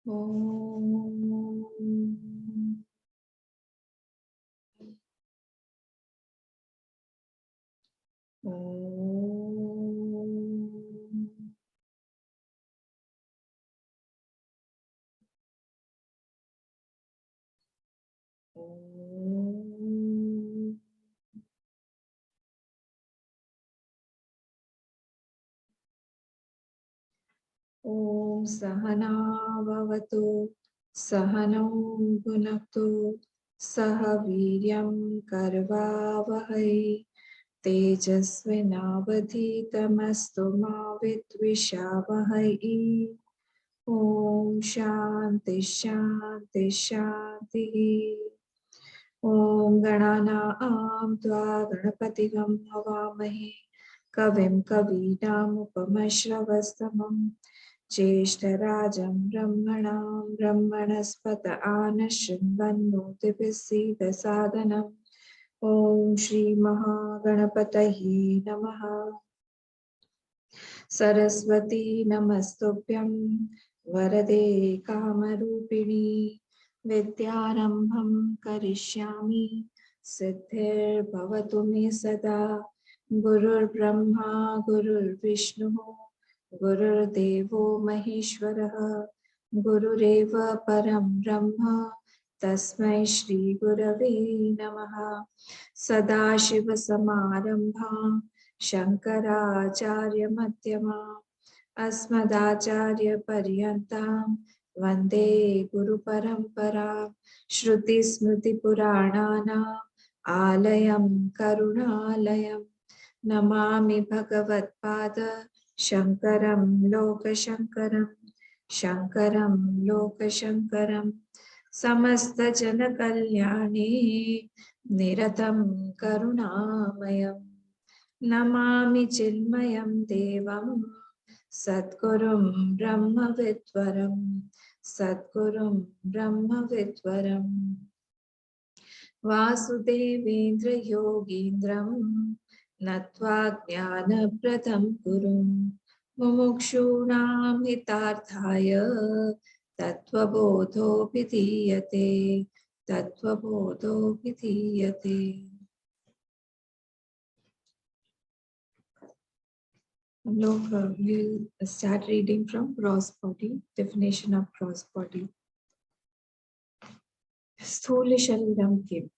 Om. Om Sahana Bhavatu Sahanau Bhunaktu Saha Viryam Karvavahai Tejasvinavadhitamastu ma vidvishavahai. Om Shanti Shanti Shanti. Om Gananam Tva Ganapatigam Havamahe Kavim Kavinam Upamashravastamam Jeshtarajam Brahmanam Brahmanaspata Anashrinvannotivisida Sadhanam. Om Shri Mahaganapataye Namaha. Saraswati Namastubhyam Varade Kamarupini Vidyarambham Karishyami Siddhir Bhavatu Me Sada. Gurur Brahma Gurur Vishnu Gurur Devo Maheshwaraha Gurureva Param Brahma Tasmai Shri Gurave Namaha. Sadashiva Samarambha Shankaracharya Madhyama Asmadacharya Paryantam Vande Guru Parampara. Shruti Smriti Purananam Alayam Karunalayam Namami Bhagavat Pada Shankaram Loka Shankaram Shankaram Loka Shankaram Samasta Jana Kalyani Niratam Karunamayam Namami Chinmayam Devam Satgurum Brahma Vidvaram Satgurum Brahma Vidvaram Vasudevendra Yogindram Natva Jnana Pradam Gurum Mumukshunam Hitarthaya Tattva Bodho Vidhiyate Tattva Bodho Vidhiyate. हम लोग will start reading from gross body, definition of gross body. स्थूल शरीरम किम.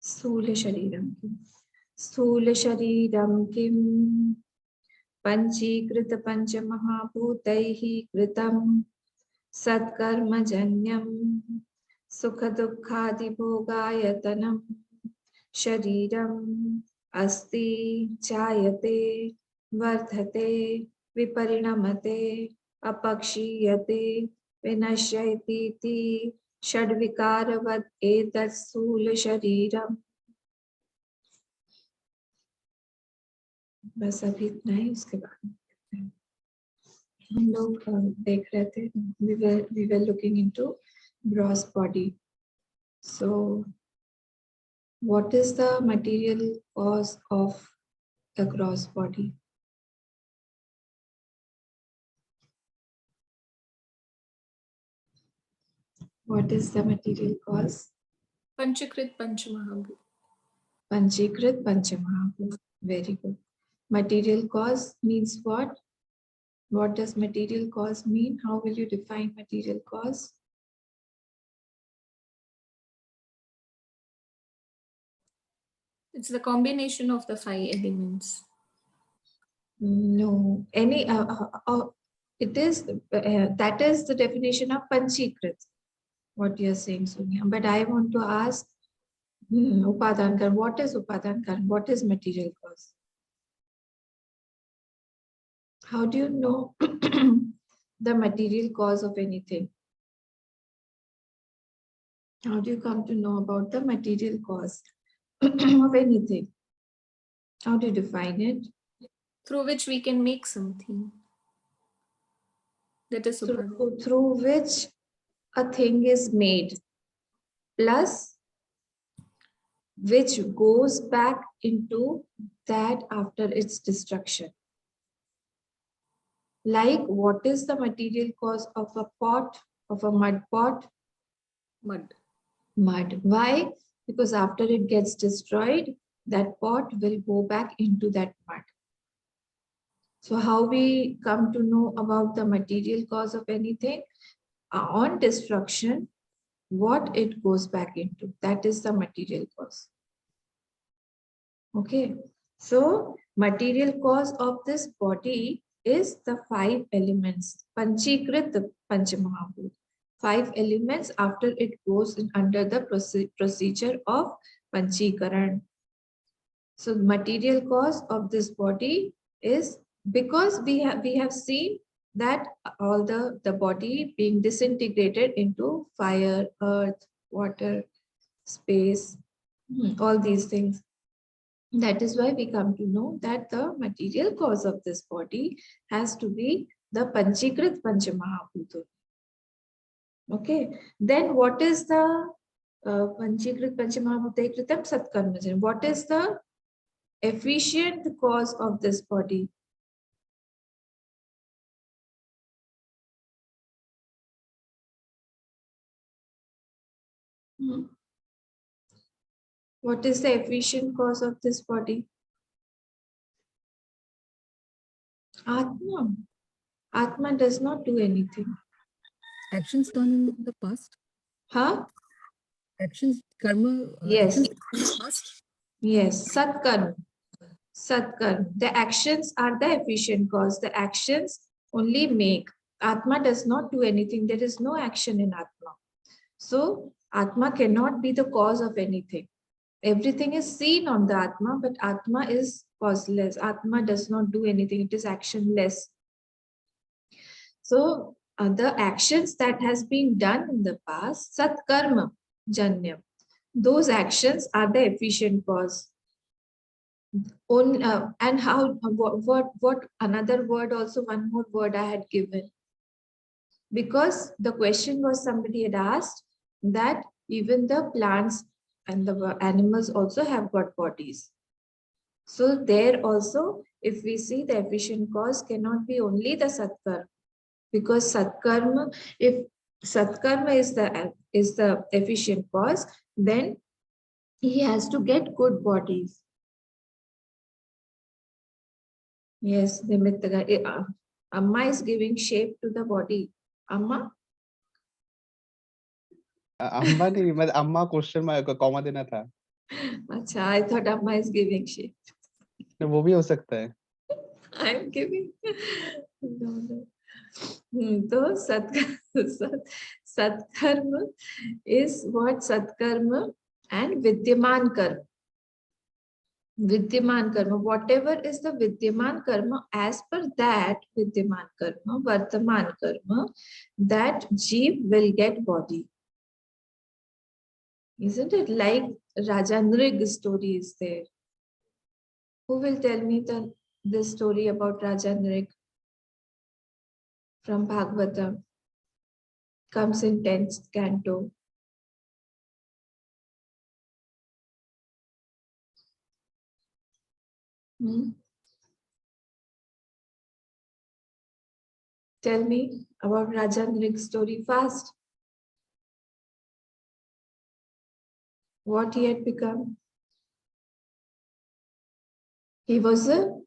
स्थूल शरीरम किम. स्थूल शरीरम किम. पंचीकृत पंच महाभूतैः कृतं सत्कर्मजन्यं सुख दुःखादि भोगायतनं शरीरम् अस्ति जायते वर्धते विपरिणमते अपक्षीयते विनश्यति षड्विकारवत् एतत् स्थूल शरीरम्. बस अभी इतना ही. उसके बाद हम लोग देख रहे थे. we were looking into gross body. So what is the material cause of the gross body? What is the material cause? Panchikrit Panchamahabhut. Panchikrit Panchamahabhut. Very good. Material cause means what? What does material cause mean? How will you define material cause? It's the combination of the 5 elements. No, any it is that is the definition of Panchikrit. What you are saying, Sonia. But I want to ask Upadan Karan. What is Upadan Karan? What is material cause? How do you know the material cause of anything? How do you come to know about the material cause of anything? How do you define it? Through which we can make something. That is Upadan. Through which a thing is made. Plus which goes back into that after its destruction. Like, what is the material cause of a pot, of a mud pot? Mud. Mud. Why? Because after it gets destroyed, that pot will go back into that mud. So how we come to know about the material cause of anything? On destruction, what it goes back into, that is the material cause. Okay, so material cause of this body is the 5 elements, Panchikrit Panchamahabhut. 5 elements after it goes in under the procedure of Panchikaran. So material cause of this body is because we have seen that all the body being disintegrated into fire, earth, water, space, all these things. That is why we come to know that the material cause of this body has to be the Panchikrit Panchamahabhuta. Okay, then what is the Panchikrit Panchamahabhuta Kritam Satkarmajan? What is the efficient cause of this body? What is the efficient cause of this body? Atma. Atma does not do anything. Actions done in the past? Huh? Actions, karma, Yes. actions in the past? Yes, Satkarma. Satkarma. The actions are the efficient cause. The actions only make. Atma does not do anything. There is no action in Atma. So, Atma cannot be the cause of anything. Everything is seen on the Atma, but Atma is causeless. Atma does not do anything. It is actionless. So, the actions that has been done in the past, Satkarma, Janyam, those actions are the efficient cause. And how, what another word also, one more word I had given. Because the question was, somebody had asked that even the plants and the animals also have got bodies. So there also, if we see, the efficient cause cannot be only the Satkarma. Because Satkarma, if Satkarma is the efficient cause, then he has to get good bodies. Yes, Nimittaga. Amma is giving shape to the body. Amma? अम्मा नहीं, मतलब अम्मा question में comma देना था. Acha, I thought Amma is giving shape. वो भी हो सकता है. I am giving. No. So Satkarma is what? Satkarma and Vidyaman Karma. Vidyaman Karma, whatever is the Vidyaman Karma, as per that Vidyaman Karma, Vartaman Karma, that Jeev will get body. Isn't it like Rajandrig story is there? Who will tell me this story about Rajandrig from Bhagavatam? Comes in 10th canto. Tell me about Rajandrig's story fast. What he had become? He was a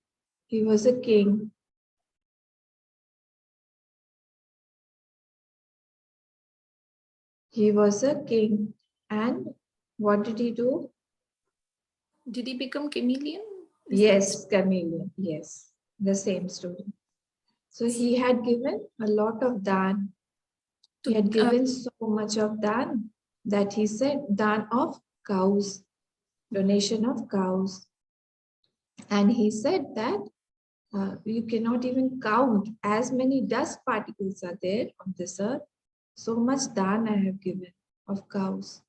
king. He was a king. And what did he do? Did he become chameleon? Yes, chameleon. Yes, the same story. So he had given a lot of dan. He had given so much of dan that he said dan of cows, donation of cows. And he said that you cannot even count as many dust particles are there on this earth. So much dan I have given of cows.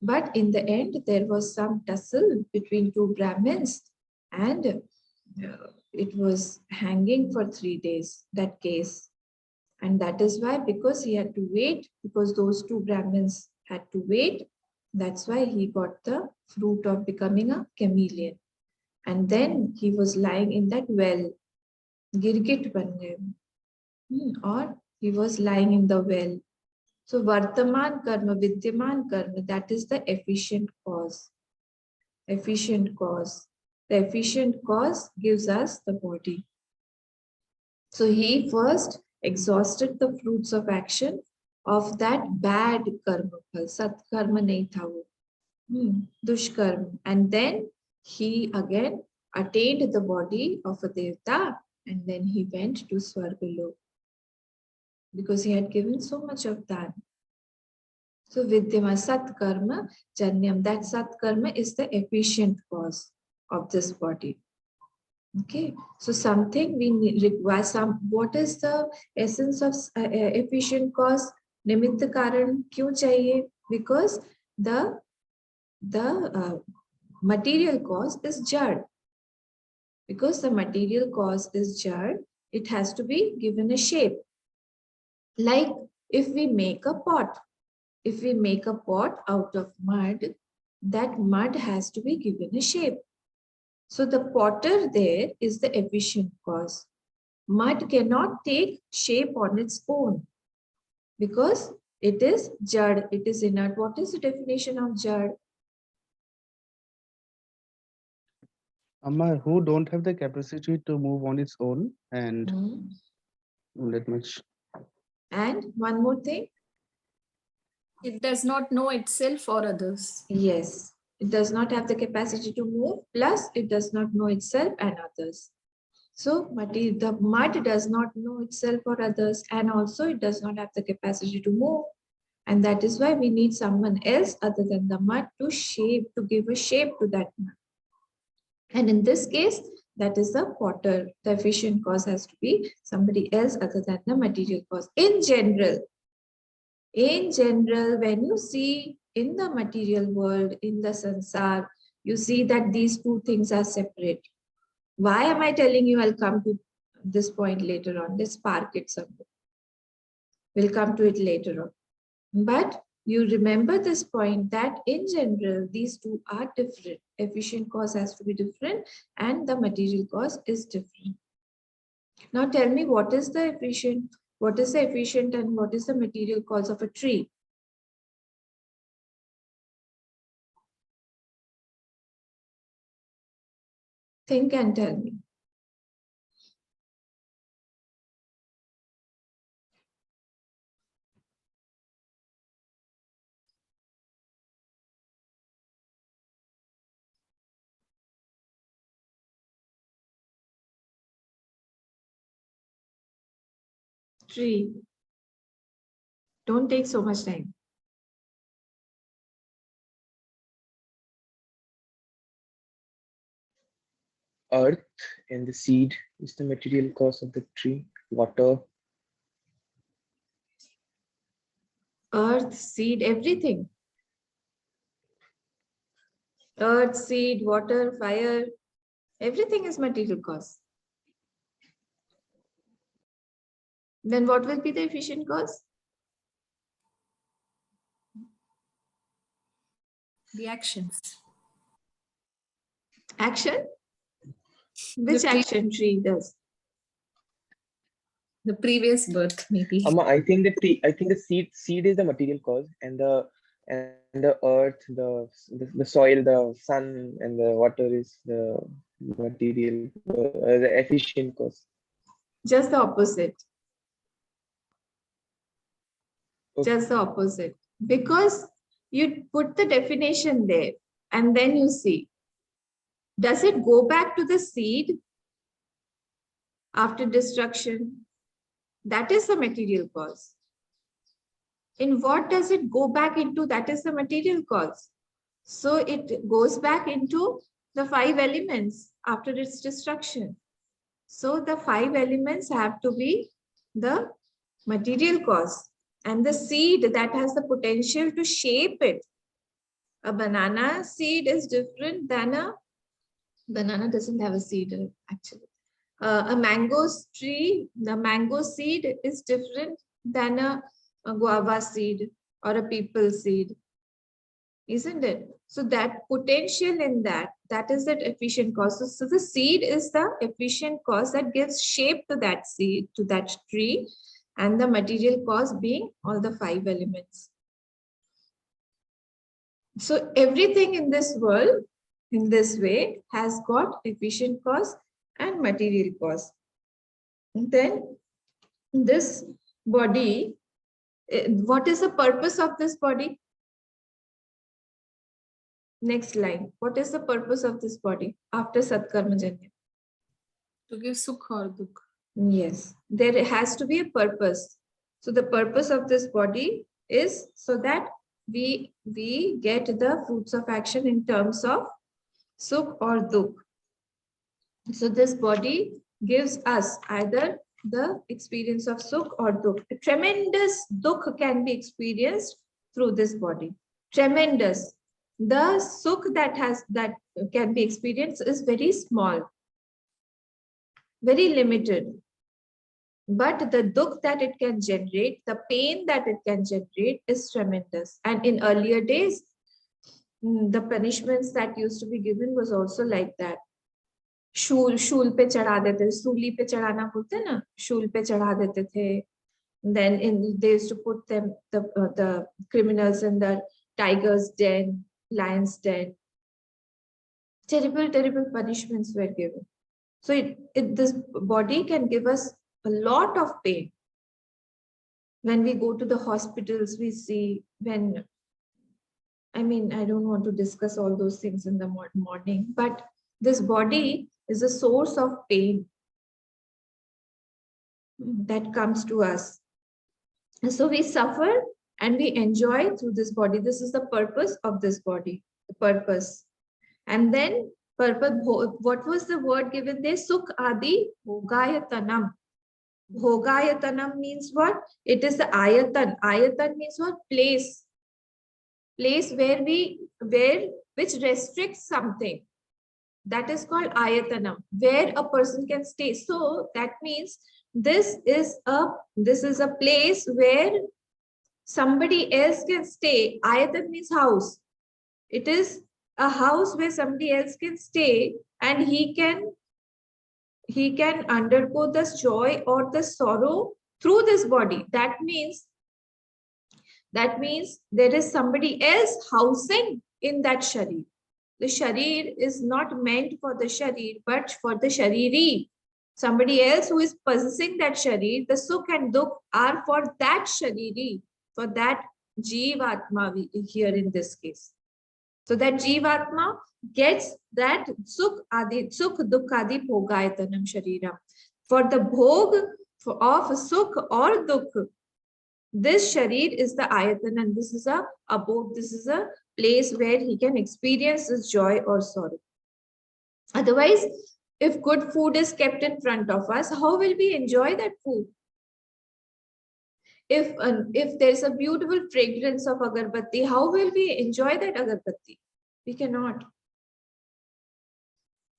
But in the end, there was some tussle between two Brahmins, and it was hanging for 3 days, that case. And that is why, because he had to wait, because those two Brahmins had to wait, That's why he got the fruit of becoming a chameleon. And then he was lying in that well. Girgit ban gaye. Or he was lying in the well. So Vartaman karma, Vidyaman karma, that is the efficient cause. Efficient cause. The efficient cause gives us the body. So he first exhausted the fruits of action of that bad karma. Sat karma nahi tha wo. Dushkarma. And then he again attained the body of a devta, and then he went to Swargalok because he had given so much of that. So Vidyama Sat Karma Janyam, that Sat Karma is the efficient cause of this body. Okay, so something we require what is the essence of efficient cause? Nimitta Karan kyun chahiye? Because the material cause is jad. Because the material cause is jad, it has to be given a shape. Like if we make a pot, out of mud, that mud has to be given a shape. So the potter there is the efficient cause. Mud cannot take shape on its own because it is jad, it is inert. What is the definition of jad? Amma, who don't have the capacity to move on its own, and that much. And one more thing. It does not know itself or others. Yes, it does not have the capacity to move, plus it does not know itself and others. So the mud does not know itself or others, and also it does not have the capacity to move. And that is why we need someone else other than the mud to give a shape to that mud. And in this case, that is the potter. The efficient cause has to be somebody else other than the material cause. In general, when you see in the material world, in the sansar, you see that these two things are separate. Why am I telling you? I'll come to this point later on. Let's park it somewhere. We'll come to it later on. But you remember this point that in general, these two are different. Efficient cause has to be different and the material cause is different. Now tell me, what is the efficient and what is the material cause of a tree? Think and tell me. Tree. Don't take so much time. Earth and the seed is the material cause of the tree. Water. Earth, seed, everything. Earth, seed, water, fire, everything is material cause. Then what will be the efficient cause? The actions. Action? Which action tree does? The previous birth, maybe. I think the seed is the material cause, and the earth, the soil, the sun, and the water is the material, the efficient cause. Just the opposite. Okay. Just the opposite. Because you put the definition there and then you see, does it go back to the seed after destruction? That is the material cause. In what does it go back into? That is the material cause. So it goes back into the 5 elements after its destruction. So the 5 elements have to be the material cause. And the seed that has the potential to shape it. A banana seed is different than a banana doesn't have a seed actually. A mango tree, the mango seed is different than a guava seed or a peepal seed. isn't it? So that potential in that is that efficient cause. So the seed is the efficient cause that gives shape to that seed, to that tree, and the material cause being all the 5 elements. So everything in this world, in this way, has got efficient cause and material cause. And then this body, what is the purpose of this body? Next line. What is the purpose of this body after Satkarmajanya? To give sukha or dukha. Yes, there has to be a purpose. So the purpose of this body is so that we get the fruits of action in terms of sukh or dukh. So this body gives us either the experience of sukh or dukh. A tremendous dukh can be experienced through this body. Tremendous. The sukh that can be experienced is very small, very limited. But the dukh that it can generate, the pain that it can generate is tremendous. And in earlier days, the punishments that used to be given was also like that. शूल पे चढ़ा देते, सूली पे चढ़ाना बोलते हैं ना, शूल पे चढ़ा देते थे. Then they used to put them, the criminals in the tiger's den, lion's den. Terrible punishments were given. So this body can give us a lot of pain. When we go to the hospitals, we see I don't want to discuss all those things in the morning, but this body is a source of pain that comes to us. And so we suffer and we enjoy through this body. This is the purpose of this body, the purpose. And then purpose, what was the word given there? Sukh adi bhogayatanam. Bhogayatanam means what? It is the ayatan. Ayatan means what? Place. Place which restricts something. That is called ayatanam, where a person can stay. So that means this is a place where somebody else can stay. Ayatan means house. It is a house where somebody else can stay and he can undergo the joy or the sorrow through this body. That means there is somebody else housing in that sharir. The sharir is not meant for the sharir, but for the shariri. Somebody else who is possessing that sharir, the sukh and dukh are for that shariri, for that jivatma here in this case. So that jivatma gets that sukh dukh adi bhogayatanam shariram. For the bhog of sukh or dukh, this sharir is the ayatan, and this is a abode, this is a place where he can experience his joy or sorrow. Otherwise, if good food is kept in front of us, how will we enjoy that food? If there's a beautiful fragrance of agarbatti, how will we enjoy that agarbatti? We cannot.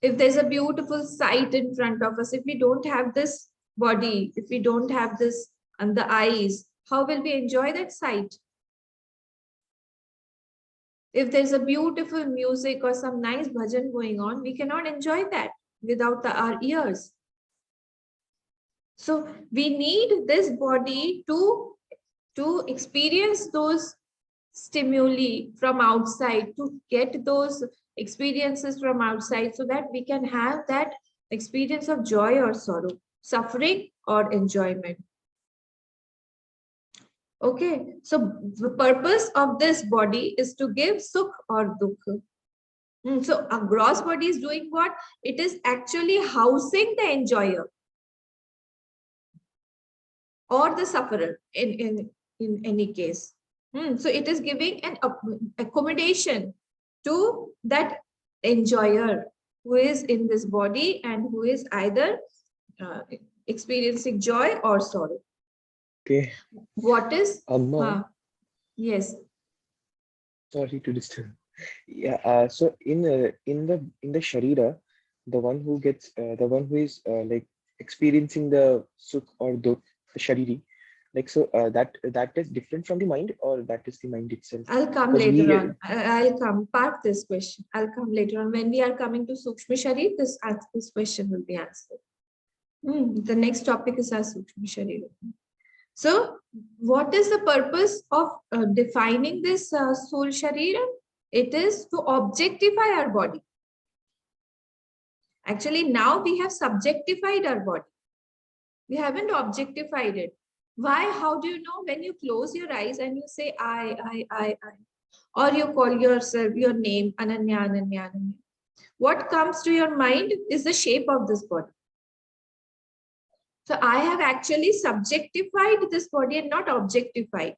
If there's a beautiful sight in front of us, if we don't have this body, if we don't have this and the eyes, how will we enjoy that sight? If there's a beautiful music or some nice bhajan going on, we cannot enjoy that without our ears. So we need this body to experience those stimuli from outside, to get those experiences from outside so that we can have that experience of joy or sorrow, suffering or enjoyment. Okay, so the purpose of this body is to give sukh or dukh. So a gross body is doing what? It is actually housing the enjoyer or the sufferer in any case. So it is giving an accommodation to that enjoyer who is in this body and who is either experiencing joy or sorrow. Okay. What is? Amma. Yes. Sorry to disturb. Yeah. So in the sharira, the one who is like experiencing the sukh or dukh, the shariri, Like, so that is different from the mind, or that is the mind itself? I'll come Because later we- on. I'll come park this question. I'll come later on. When we are coming to Sukshma Sharir, this question will be answered. The next topic is our Sukshma Sharir. So, what is the purpose of defining this soul Sharira? It is to objectify our body. Actually, now we have subjectified our body. We haven't objectified it. Why? How do you know? When you close your eyes and you say I, or you call yourself your name, Ananya, Ananya, Ananya. What comes to your mind is the shape of this body. So I have actually subjectified this body and not objectified.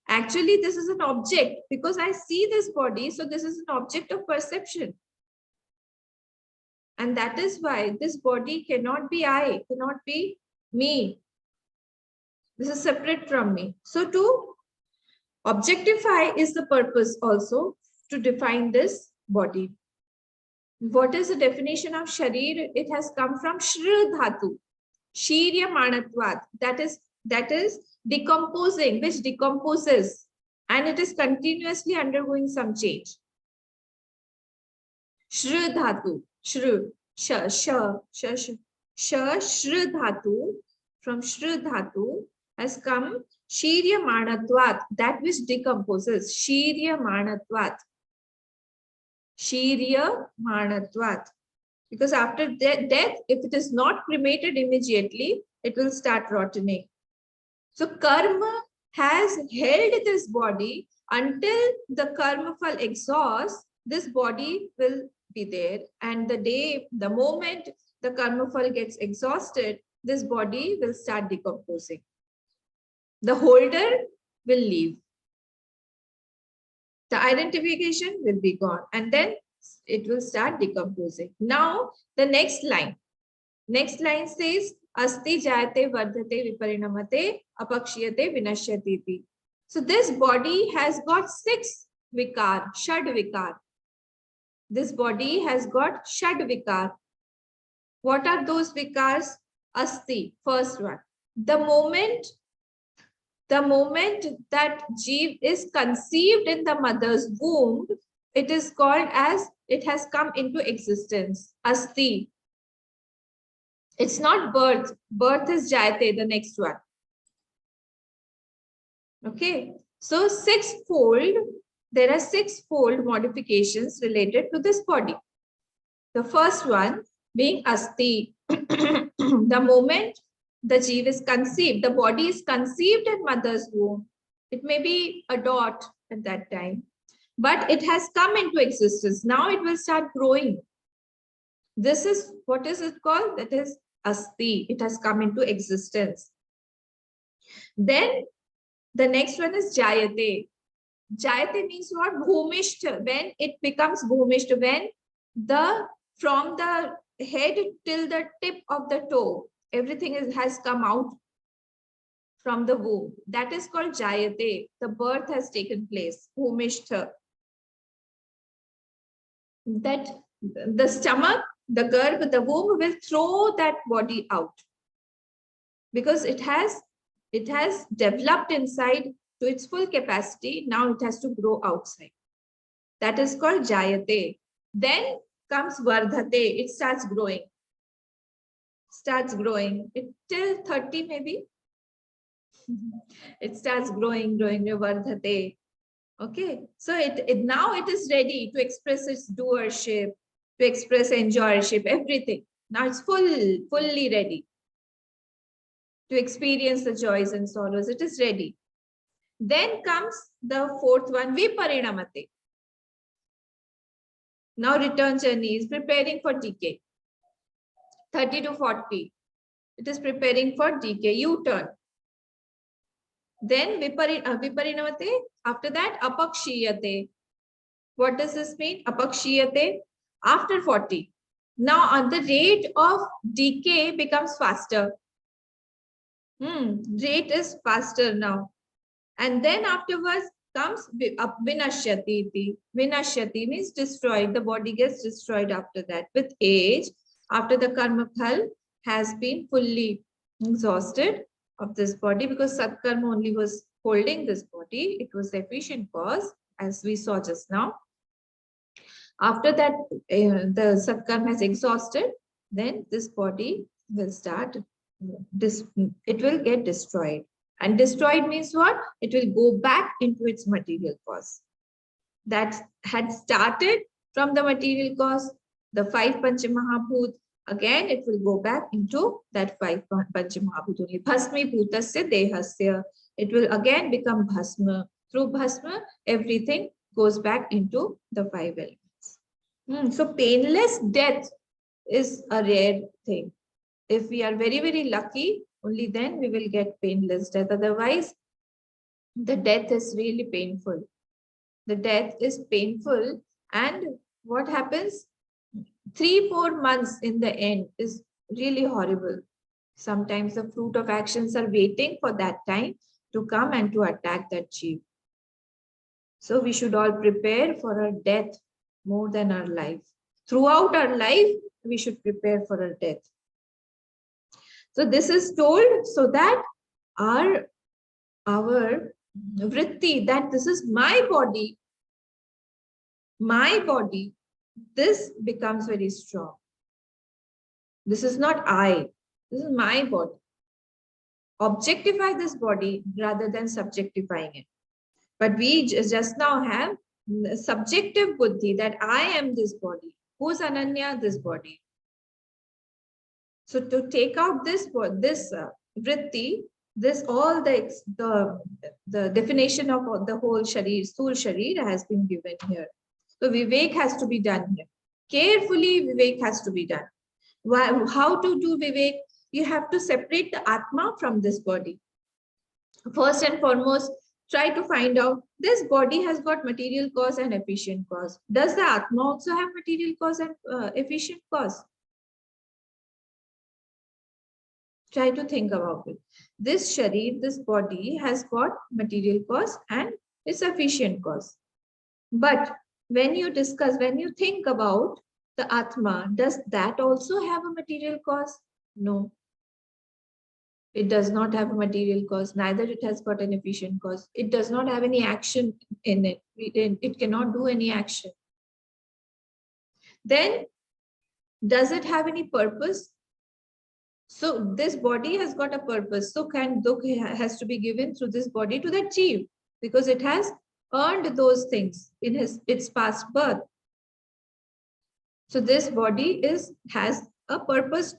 Actually, this is an object because I see this body. So this is an object of perception. And that is why this body cannot be I, cannot be me. This is separate from me. So to objectify is the purpose also to define this body. What is the definition of Sharir? It has come from Shri Dhatu, Shirya Manatvat. That is decomposing, which decomposes, and it is continuously undergoing some change. Shri Dhatu, Shri, Shri Dhatu, from Shri Dhatu has come Shirya Manatvat, that which decomposes, Shirya Manatvat. Shirya Manatvat. Because after death, if it is not cremated immediately, it will start rotting. So karma has held this body until the karma fal exhausts, this body will be there. And the moment the karma fal gets exhausted, this body will start decomposing. The holder will leave. The identification will be gone, and then it will start decomposing. Now, the next line says, Asti jayate vardhate viparinamate apakshiyate vinashyati. So this body has got 6 vikar, shad vikar. This body has got shad vikar. What are those vikars? Asti, first one. The moment that Jeev is conceived in the mother's womb, it is called as it has come into existence. Asti. It's not birth. Birth is Jayate, the next one. Okay. So there are 6-fold modifications related to this body. The first one being Asti. The moment the Jeev is conceived, the body is conceived in mother's womb. It may be a dot at that time, but it has come into existence. Now it will start growing. This is, what is it called? That is Asti. It has come into existence. Then the next one is Jayate. Jayate means what? Bhumishtha. When it becomes Bhumishtha, when from the head till the tip of the toe, everything has come out from the womb. That is called Jayate. The birth has taken place. Bhumishtha. That the stomach, the garbh, the womb will throw that body out because it has developed inside to its full capacity. Now it has to grow outside. That is called Jayate. Then comes Vardhate. It starts growing. Till 30 maybe. It starts growing, Vardhate. Okay. So now it is ready to express its doership, to express enjoyership, everything. Now it's fully ready to experience the joys and sorrows. It is ready. Then comes the 4th one, Viparinamate. Now return journey is preparing for decay. 30 to 40. It is preparing for decay, U-turn. Then Viparinamate. After that, Apakshiyate. What does this mean? Apakshiyate. After 40. Now the rate of decay becomes faster. Rate is faster now. And then afterwards comes Vinashyati. Vinashyati means destroyed. The body gets destroyed after that. With age, after the karma phal has been fully exhausted, of this body, because Satkarma only was holding this body. It was the efficient cause, as we saw just now. After that, the Satkarma has exhausted, then this body will start, it will get destroyed. And destroyed means what? It will go back into its material cause. That had started from the material cause, the 5 Panchamahabhut, again it will go back into that 5 Panchamahabhut only. Bhasmi bhutasya dehasya. It will again become bhasma. Through bhasma, everything goes back into the 5 elements. So painless death is a rare thing. If we are very, very lucky, only then we will get painless death. Otherwise, the death is really painful. The death is painful, and what happens? 3-4 months in the end is really horrible. Sometimes the fruit of actions are waiting for that time to come and to attack that jeev. So we should all prepare for our death more than our life. Throughout our life, we should prepare for our death. So this is told so that our vritti, that this is my body, this becomes very strong. This is not I, this is my body. Objectify this body rather than subjectifying it. But we just now have subjective buddhi that I am this body. Who's Ananya? This body. So to take out this vritti, this all the definition of the whole sharir, sthul sharir has been given here. So vivek has to be done here. Carefully, vivek has to be done. How to do vivek? You have to separate the atma from this body. First and foremost, try to find out this body has got material cause and efficient cause. Does the atma also have material cause and efficient cause? Try to think about it. This sharir, this body has got material cause and its efficient cause. But when you discuss, when you think about the Atma, does that also have a material cause? No. It does not have a material cause, neither it has got an efficient cause. It does not have any action in it. It cannot do any action. Then, does it have any purpose? So this body has got a purpose. So dukh has to be given through this body to that jeev, because it has earned those things in its past birth. So this body has a purpose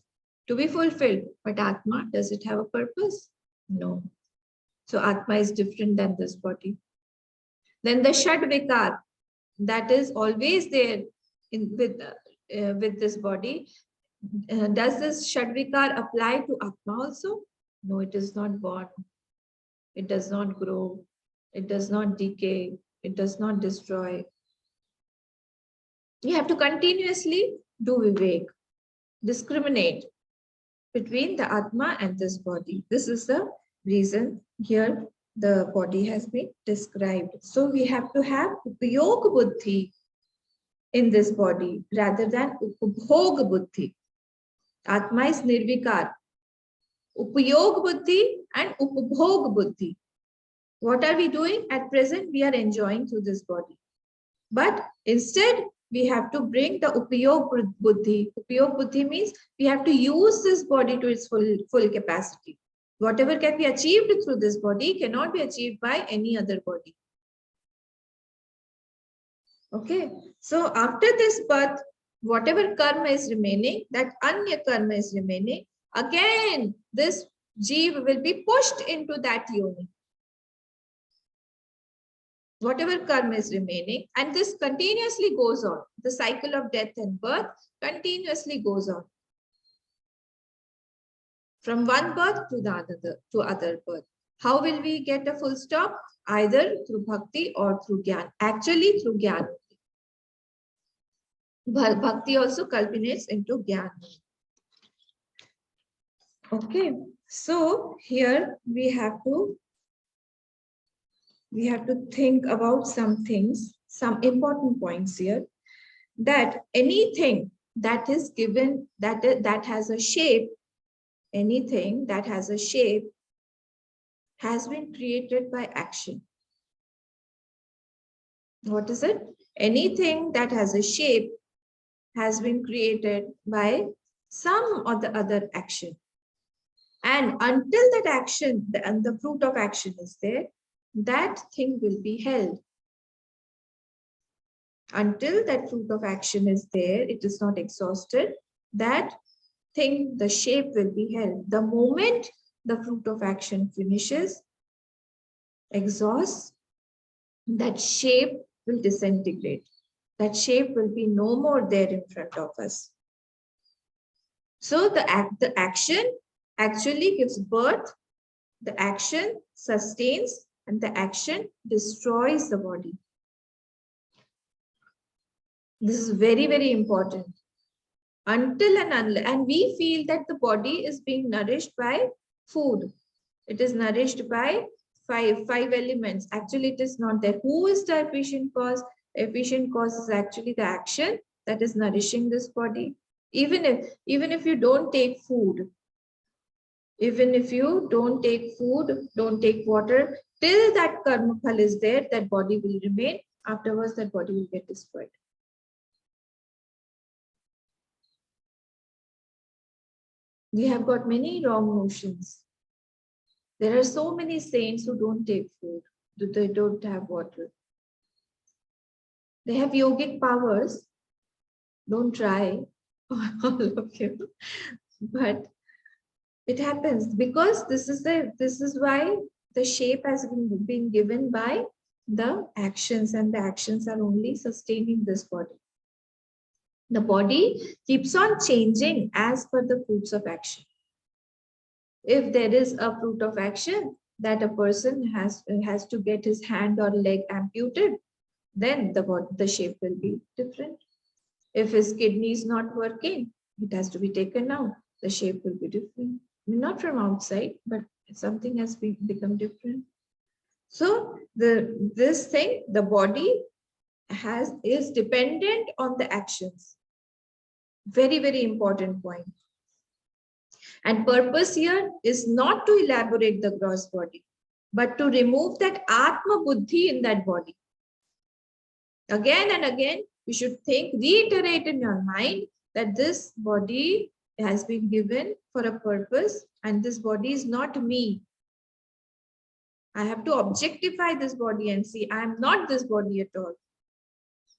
to be fulfilled. But Atma, does it have a purpose? No. So Atma is different than this body. Then the Shad Vikar, that is always there with this body. Does this Shadvikar apply to Atma also? No, it is not born. It does not grow. It does not decay. It does not destroy. You have to continuously do vivek, discriminate between the Atma and this body. This is the reason here the body has been described. So we have to have upayog buddhi in this body rather than upabhog buddhi. Atma is nirvikar. Upayog buddhi and upabhog buddhi. What are we doing? At present, we are enjoying through this body. But instead, we have to bring the upayog buddhi. Upayog buddhi means we have to use this body to its full capacity. Whatever can be achieved through this body cannot be achieved by any other body. Okay. So after this birth, whatever karma is remaining, that anya karma is remaining, again, this jeev will be pushed into that yoni. Whatever karma is remaining, and this continuously goes on. The cycle of death and birth continuously goes on. From one birth to the other birth. How will we get a full stop? Either through bhakti or through jnana. Actually, through jnana. Bhakti also culminates into jnana. Okay, so here we have to think about some things, some important points here, that anything that is given, that has a shape, anything that has a shape has been created by action. What is it? Anything that has a shape has been created by some or the other action. And until that action, the fruit of action is there, that thing will be held. Until that fruit of action is there, it is not exhausted, that thing, the shape will be held. The moment the fruit of action finishes, exhausts, that shape will disintegrate. That shape will be no more there in front of us. So the action actually gives birth, the action sustains, and the action destroys the body. This is very, very important. Until and unless, and we feel that the body is being nourished by food. It is nourished by five elements. Actually, it is not there. Who is the efficient cause? Efficient cause is actually the action that is nourishing this body. Even if you don't take food, even if you don't take food, don't take water, till that karma phal is there, that body will remain. Afterwards, that body will get destroyed. We have got many wrong notions. There are so many saints who don't take food, they don't have water. They have yogic powers. Don't try, all of you. But it happens because this is why the shape has been given by the actions, and the actions are only sustaining this body. The body keeps on changing as per the fruits of action. If there is a fruit of action that a person has to get his hand or leg amputated, then the shape will be different. If his kidney is not working, it has to be taken out. The shape will be different. Not from outside, but something has become different. So this thing, the body is dependent on the actions. Very, very important point. And purpose here is not to elaborate the gross body, but to remove that Atma Buddhi in that body. Again and again, you should reiterate in your mind that this body has been given for a purpose, and this body is not me. I have to objectify this body and see I am not this body at all.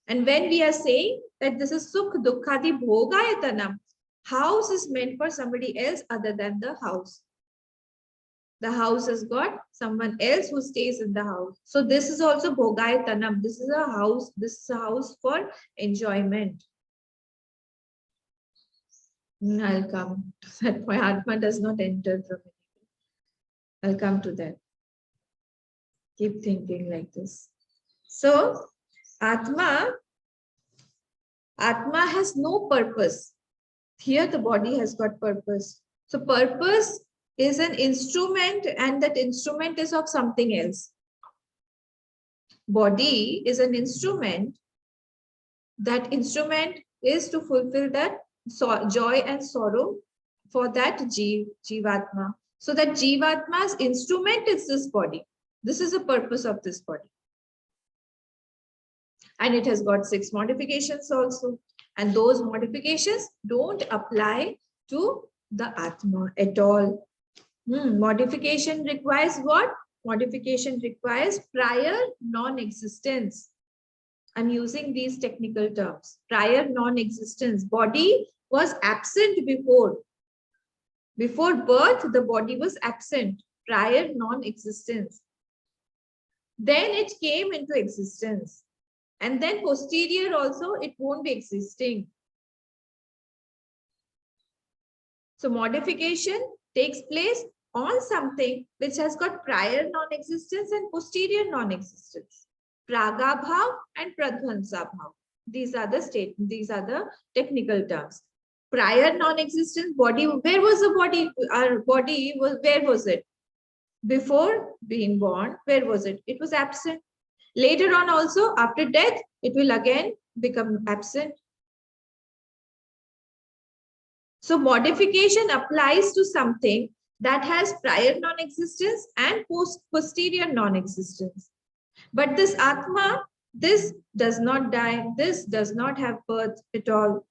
And when we are saying that this is Sukh Dukkhadi Bhogayatanam, house is meant for somebody else other than the house. The house has got someone else who stays in the house. So this is also Bhogayatanam. This is a house for enjoyment. I'll come to that point. Atma does not enter from it. I'll come to that. Keep thinking like this. So Atma has no purpose. Here the body has got purpose. So purpose is an instrument, and that instrument is of something else. Body is an instrument. That instrument is to fulfill that joy and sorrow for that Jivatma. So that Jivatma's instrument is this body. This is the purpose of this body. And it has got 6 modifications also. And those modifications don't apply to the Atma at all. Modification requires what? Modification requires prior non-existence. I'm using these technical terms. Prior non-existence. Body was absent before. Before birth, the body was absent. Prior non-existence. Then it came into existence. And then posterior also, it won't be existing. So modification takes place on something which has got prior non-existence and posterior non-existence. Pragabhav and Pradhansabhav. These are the technical terms. Prior non-existence, body, where was the body? Our body was, where was it? Before being born, where was it? It was absent. Later on also, after death, it will again become absent. So modification applies to something that has prior non-existence and posterior non-existence. But this Atma, this does not die, this does not have birth at all.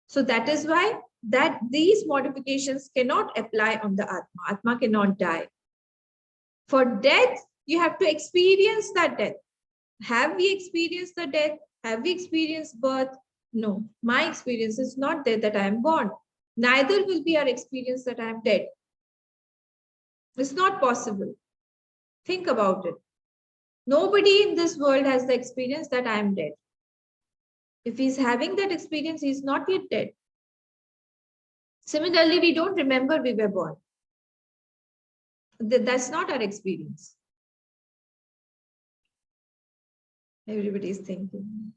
So that is why that these modifications cannot apply on the Atma. Atma cannot die. For death, you have to experience that death. Have we experienced the death? Have we experienced birth? No. My experience is not there that I am born. Neither will be our experience that I am dead. It's not possible. Think about it. Nobody in this world has the experience that I am dead. If he's having that experience, he's not yet dead. Similarly, we don't remember we were born. That's not our experience. Everybody is thinking.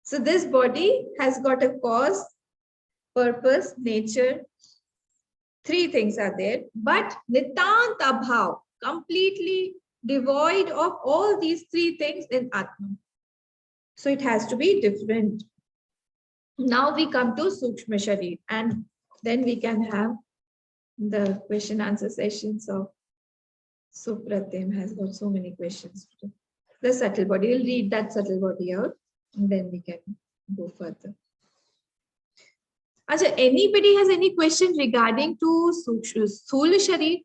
So this body has got a cause, purpose, nature. Three things are there, but Nitant Abhav, completely devoid of all these three things in Atma. So it has to be different. Now we come to Sukshma Sharir, and then we can have the question answer sessions of Supratim has got so many questions. The subtle body, we'll read that subtle body out, and then we can go further. Acha, anybody has any question regarding to Sthula Sharir?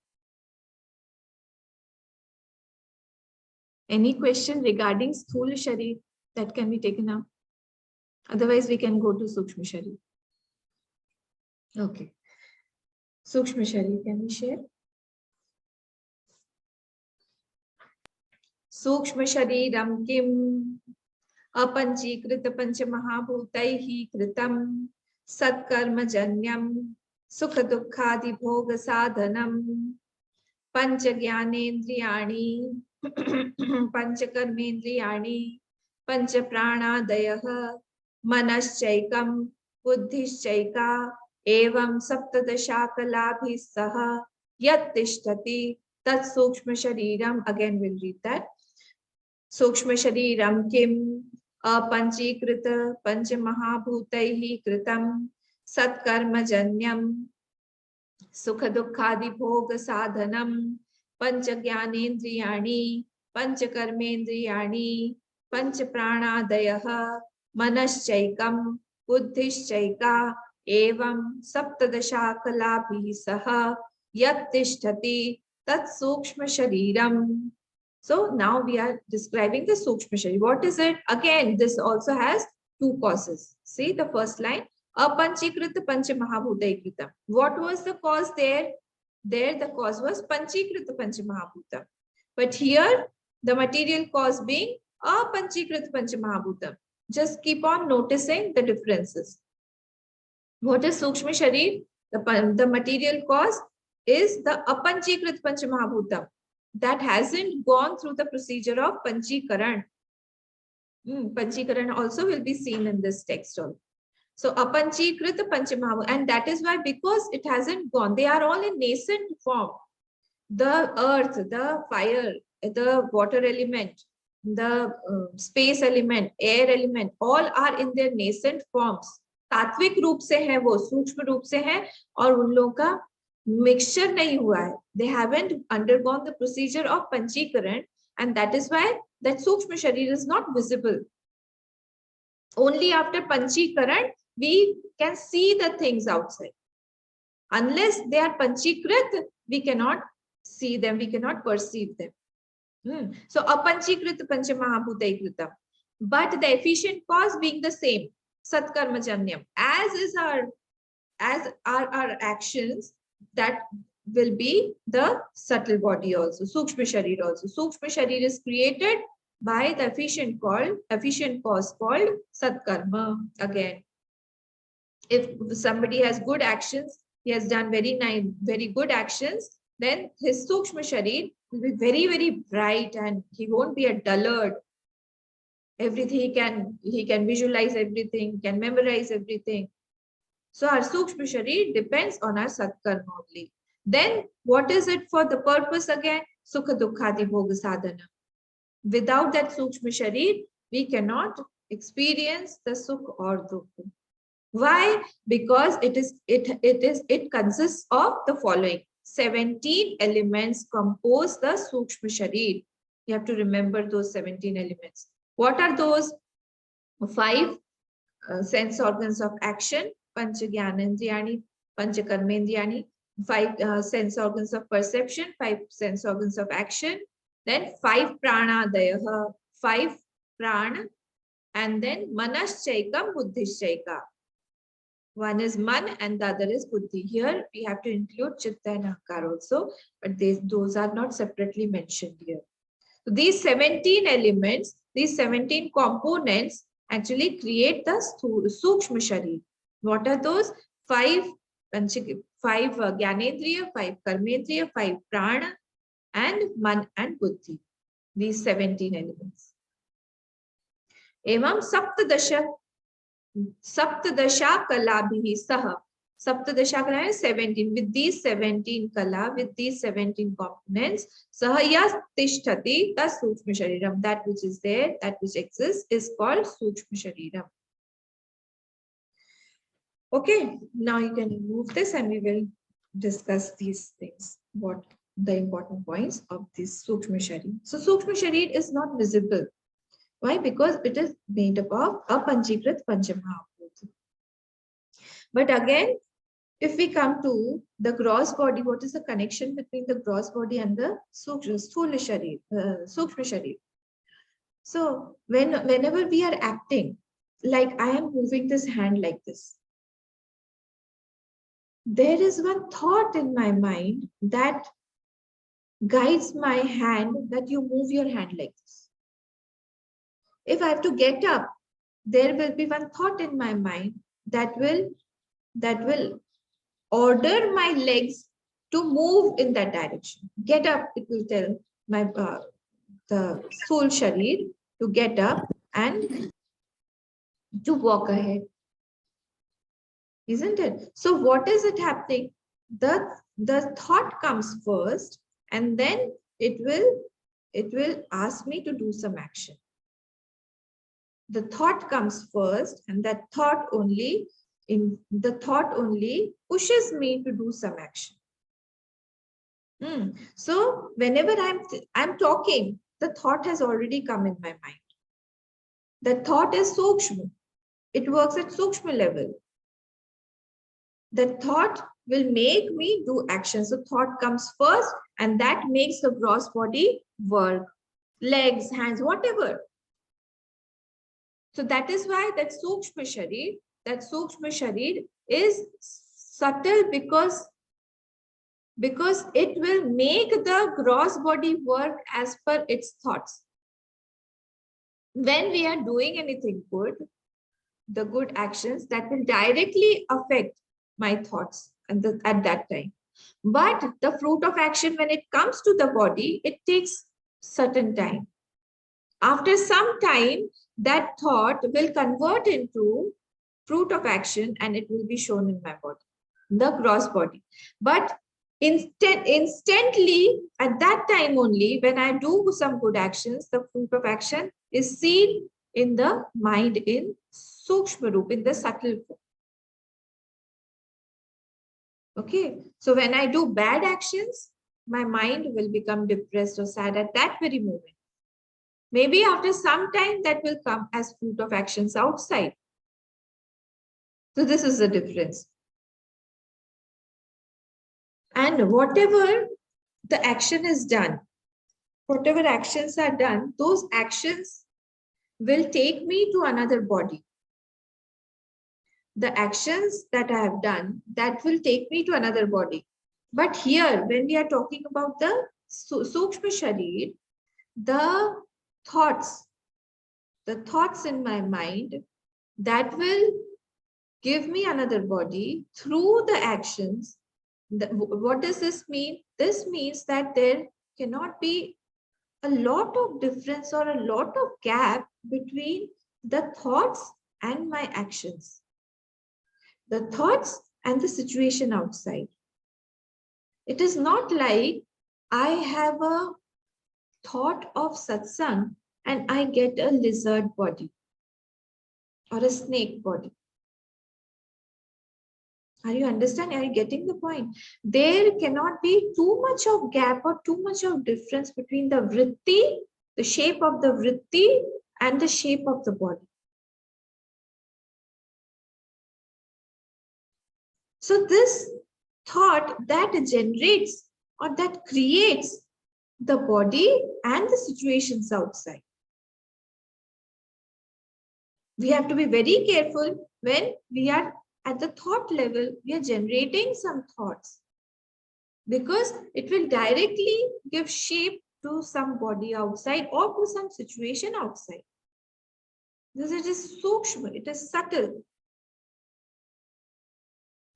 Any question regarding Sthula Sharir that can be taken up? Otherwise, we can go to Sukshma Sharir. Okay. Sukshma Sharir, can we share? Sukshma Shariram Kim Apanchikrit Panch Mahabhutaihi Kritam Satkarma Janyam Sukha Dukkhadi Bhoga Sadhanam Pancha Jnanendriyani Pancha Karmendriyani Pancha Pranadayaha Manaschaikam Buddhishchaika Evam Saptadashakaladhi Saha Yat Tishtati Tat Sukshma Shariram. Again, we'll read that. Sukshma Shariram Kim Apanchikrita Pancha Mahabhutaihi Kritam Satkarma Janyam Sukha Dukkhadi Bhoga Sadhanam Pancha Jnanendriyani Pancha Karmendriyani Pancha Pranadayaha Manaschaikam Buddhishchaika Evam Saptadashakaladhi Saha Yat Tishtati Tat Sukshma Shariram. So now we are describing the Sukshma Sharir. What is it? Again, this also has two causes. See the first line. Apanchikrita Pancha Mahabhutai Kritam. What was the cause there? There the cause was Panchikrita Pancha Mahabhutam. But here the material cause being Apanchikrita Pancha Mahabhutam. Just keep on noticing the differences. What is Sukshma Sharir? The material cause is the Apanchikrit Pancha Mahabhutam. That hasn't gone through the procedure of Panchikaran. Panchikaran also will be seen in this text also. So Apanchikrit Pancha Mahabhutam, and that is why, because it hasn't gone, they are all in nascent form. The earth, the fire, the water element, the space element, air element, all are in their nascent forms. तात्विक रूप से है वो, सूक्ष्म रूप से है, और उन लोगों का mixture nahi hua hai. They haven't undergone the procedure of Panchikaran, and that is why that Sukshma Sharir is not visible. Only after Panchikaran we can see the things outside. Unless they are Panchikrit, we cannot see them, we cannot perceive them. So Apanchikrit Pancha Mahabhutai Kritam. But the efficient cause being the same, Satkarma Janyam, as our actions, that will be the subtle body also, Sukshma Sharir also. Sukshma Sharir is created by the efficient cause called Satkarma. Again, if somebody has good actions, he has done very good actions, then his Sukshma Sharir will be very, very bright, and he won't be a dullard. Everything he can visualize everything, can memorize everything. So our Sukshma Sharir depends on our Satkarma only. Then what is it for the purpose again? Sukha Dukkhadi Bhoga Sadhana. Without that Sukshma Sharir, we cannot experience the Sukh or Dukha. Why? Because it consists of the following. 17 elements compose the Sukshma Sharir. You have to remember those 17 elements. What are those? 5 sense organs of action, Pancha Jnanendriyani, Pancha Karmendriyani, 5 sense organs of perception, 5 sense organs of action, then 5 Pranadayaha, 5 prana, and then Manaschaika, Buddhischaika. One is man and the other is buddhi. Here we have to include chitta and ahankara also, but those are not separately mentioned here. So these 17 elements, these 17 components actually create the Sukshma Sharir. What are those? 5 Jnanendriya, 5 Karmendriya, 5 Prana, and Man and Buddhi. These 17 elements. Evam Saptadasha Kalabhihi Saha. Saptadasha Kala is 17. With these 17 Kala, with these 17 components, Sahaya Tishtati, the Sukshma Shariram. That which is there, that which exists, is called Sukshma Shariram. Okay, now you can remove this and we will discuss these things. What the important points of this Sukshma Sharir. So Sukshma Sharir is not visible. Why? Because it is made up of a Panchikrit Panchamahabhuta. But again, if we come to the gross body, what is the connection between the gross body and the Sthula Sharir, Sukshma Sharir? So whenever we are acting, like I am moving this hand like this, there is one thought in my mind that guides my hand, that you move your hand like this. If I have to get up, there will be one thought in my mind that will order my legs to move in that direction. Get up, it will tell my the soul sharir to get up and to walk ahead. Isn't it? So what is it happening? The thought comes first, and then it will ask me to do some action. The thought comes first, and that thought only pushes me to do some action. So whenever I'm talking, the thought has already come in my mind. The thought is Sukshma. It works at Sukshma level. The thought will make me do action. So thought comes first, and that makes the gross body work. Legs, hands, whatever. So that is why that Sukshma Sharir is subtle, because it will make the gross body work as per its thoughts. When we are doing anything good, the good actions, that will directly affect my thoughts at that time. But the fruit of action, when it comes to the body, it takes certain time. After some time, that thought will convert into fruit of action, and it will be shown in my body, the gross body. But instantly, at that time only, when I do some good actions, the fruit of action is seen in the mind in Sukshma Roop, in the subtle form. Okay, so when I do bad actions, my mind will become depressed or sad at that very moment. Maybe after some time that will come as fruit of actions outside. So this is the difference. And whatever the action is done, whatever actions are done, those actions will take me to another body. The actions that I have done, that will take me to another body. But here, when we are talking about the Sukshma Sharir, the thoughts in my mind, that will give me another body through the actions. What does this mean? This means that there cannot be a lot of difference or a lot of gap between the thoughts and my actions. The thoughts and the situation outside. It is not like I have a thought of satsang and I get a lizard body or a snake body. Are you understanding? Are you getting the point? There cannot be too much of gap or too much of difference between the vritti, the shape of the vritti, and the shape of the body. So this thought that generates or that creates the body and the situations outside. We have to be very careful when we are at the thought level, we are generating some thoughts, because it will directly give shape to some body outside or to some situation outside. Because it is sukshma, it is subtle.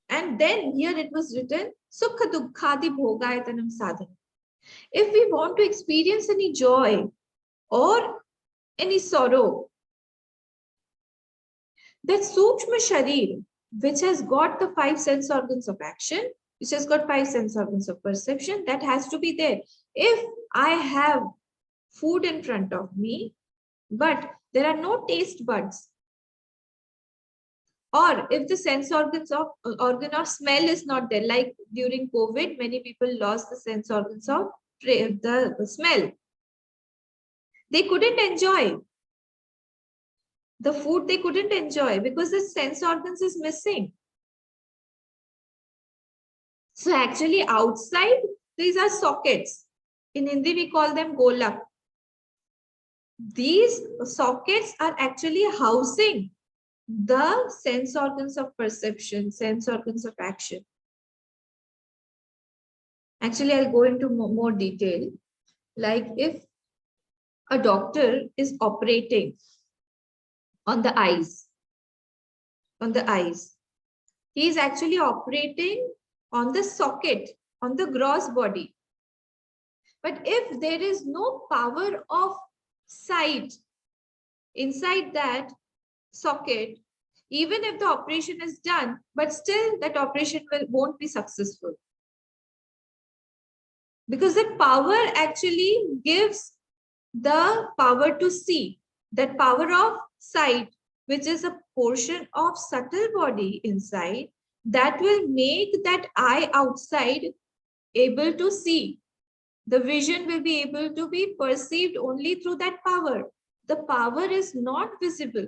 And then here it was written, Sukha Dukkhadi Bhogayatanam Sadhana. If we want to experience any joy or any sorrow, that Sukshma Sharir, which has got the 5 sense organs of action, which has got 5 sense organs of perception, that has to be there. If I have food in front of me, but there are no taste buds, or if the sense organs of organ of smell is not there, like during COVID, many people lost the sense organs of the smell. They couldn't enjoy the food, they couldn't enjoy because the sense organs is missing. So actually outside, these are sockets. In Hindi, we call them golak. These sockets are actually housing the sense organs of perception, sense organs of action. Actually, I'll go into more detail. Like if a doctor is operating on the eyes, he is actually operating on the socket, on the gross body. But if there is no power of sight inside that socket, even if the operation is done, but still that operation won't be successful. Because that power actually gives the power to see, that power of sight, which is a portion of subtle body inside, that will make that eye outside able to see. The vision will be able to be perceived only through that power. The power is not visible.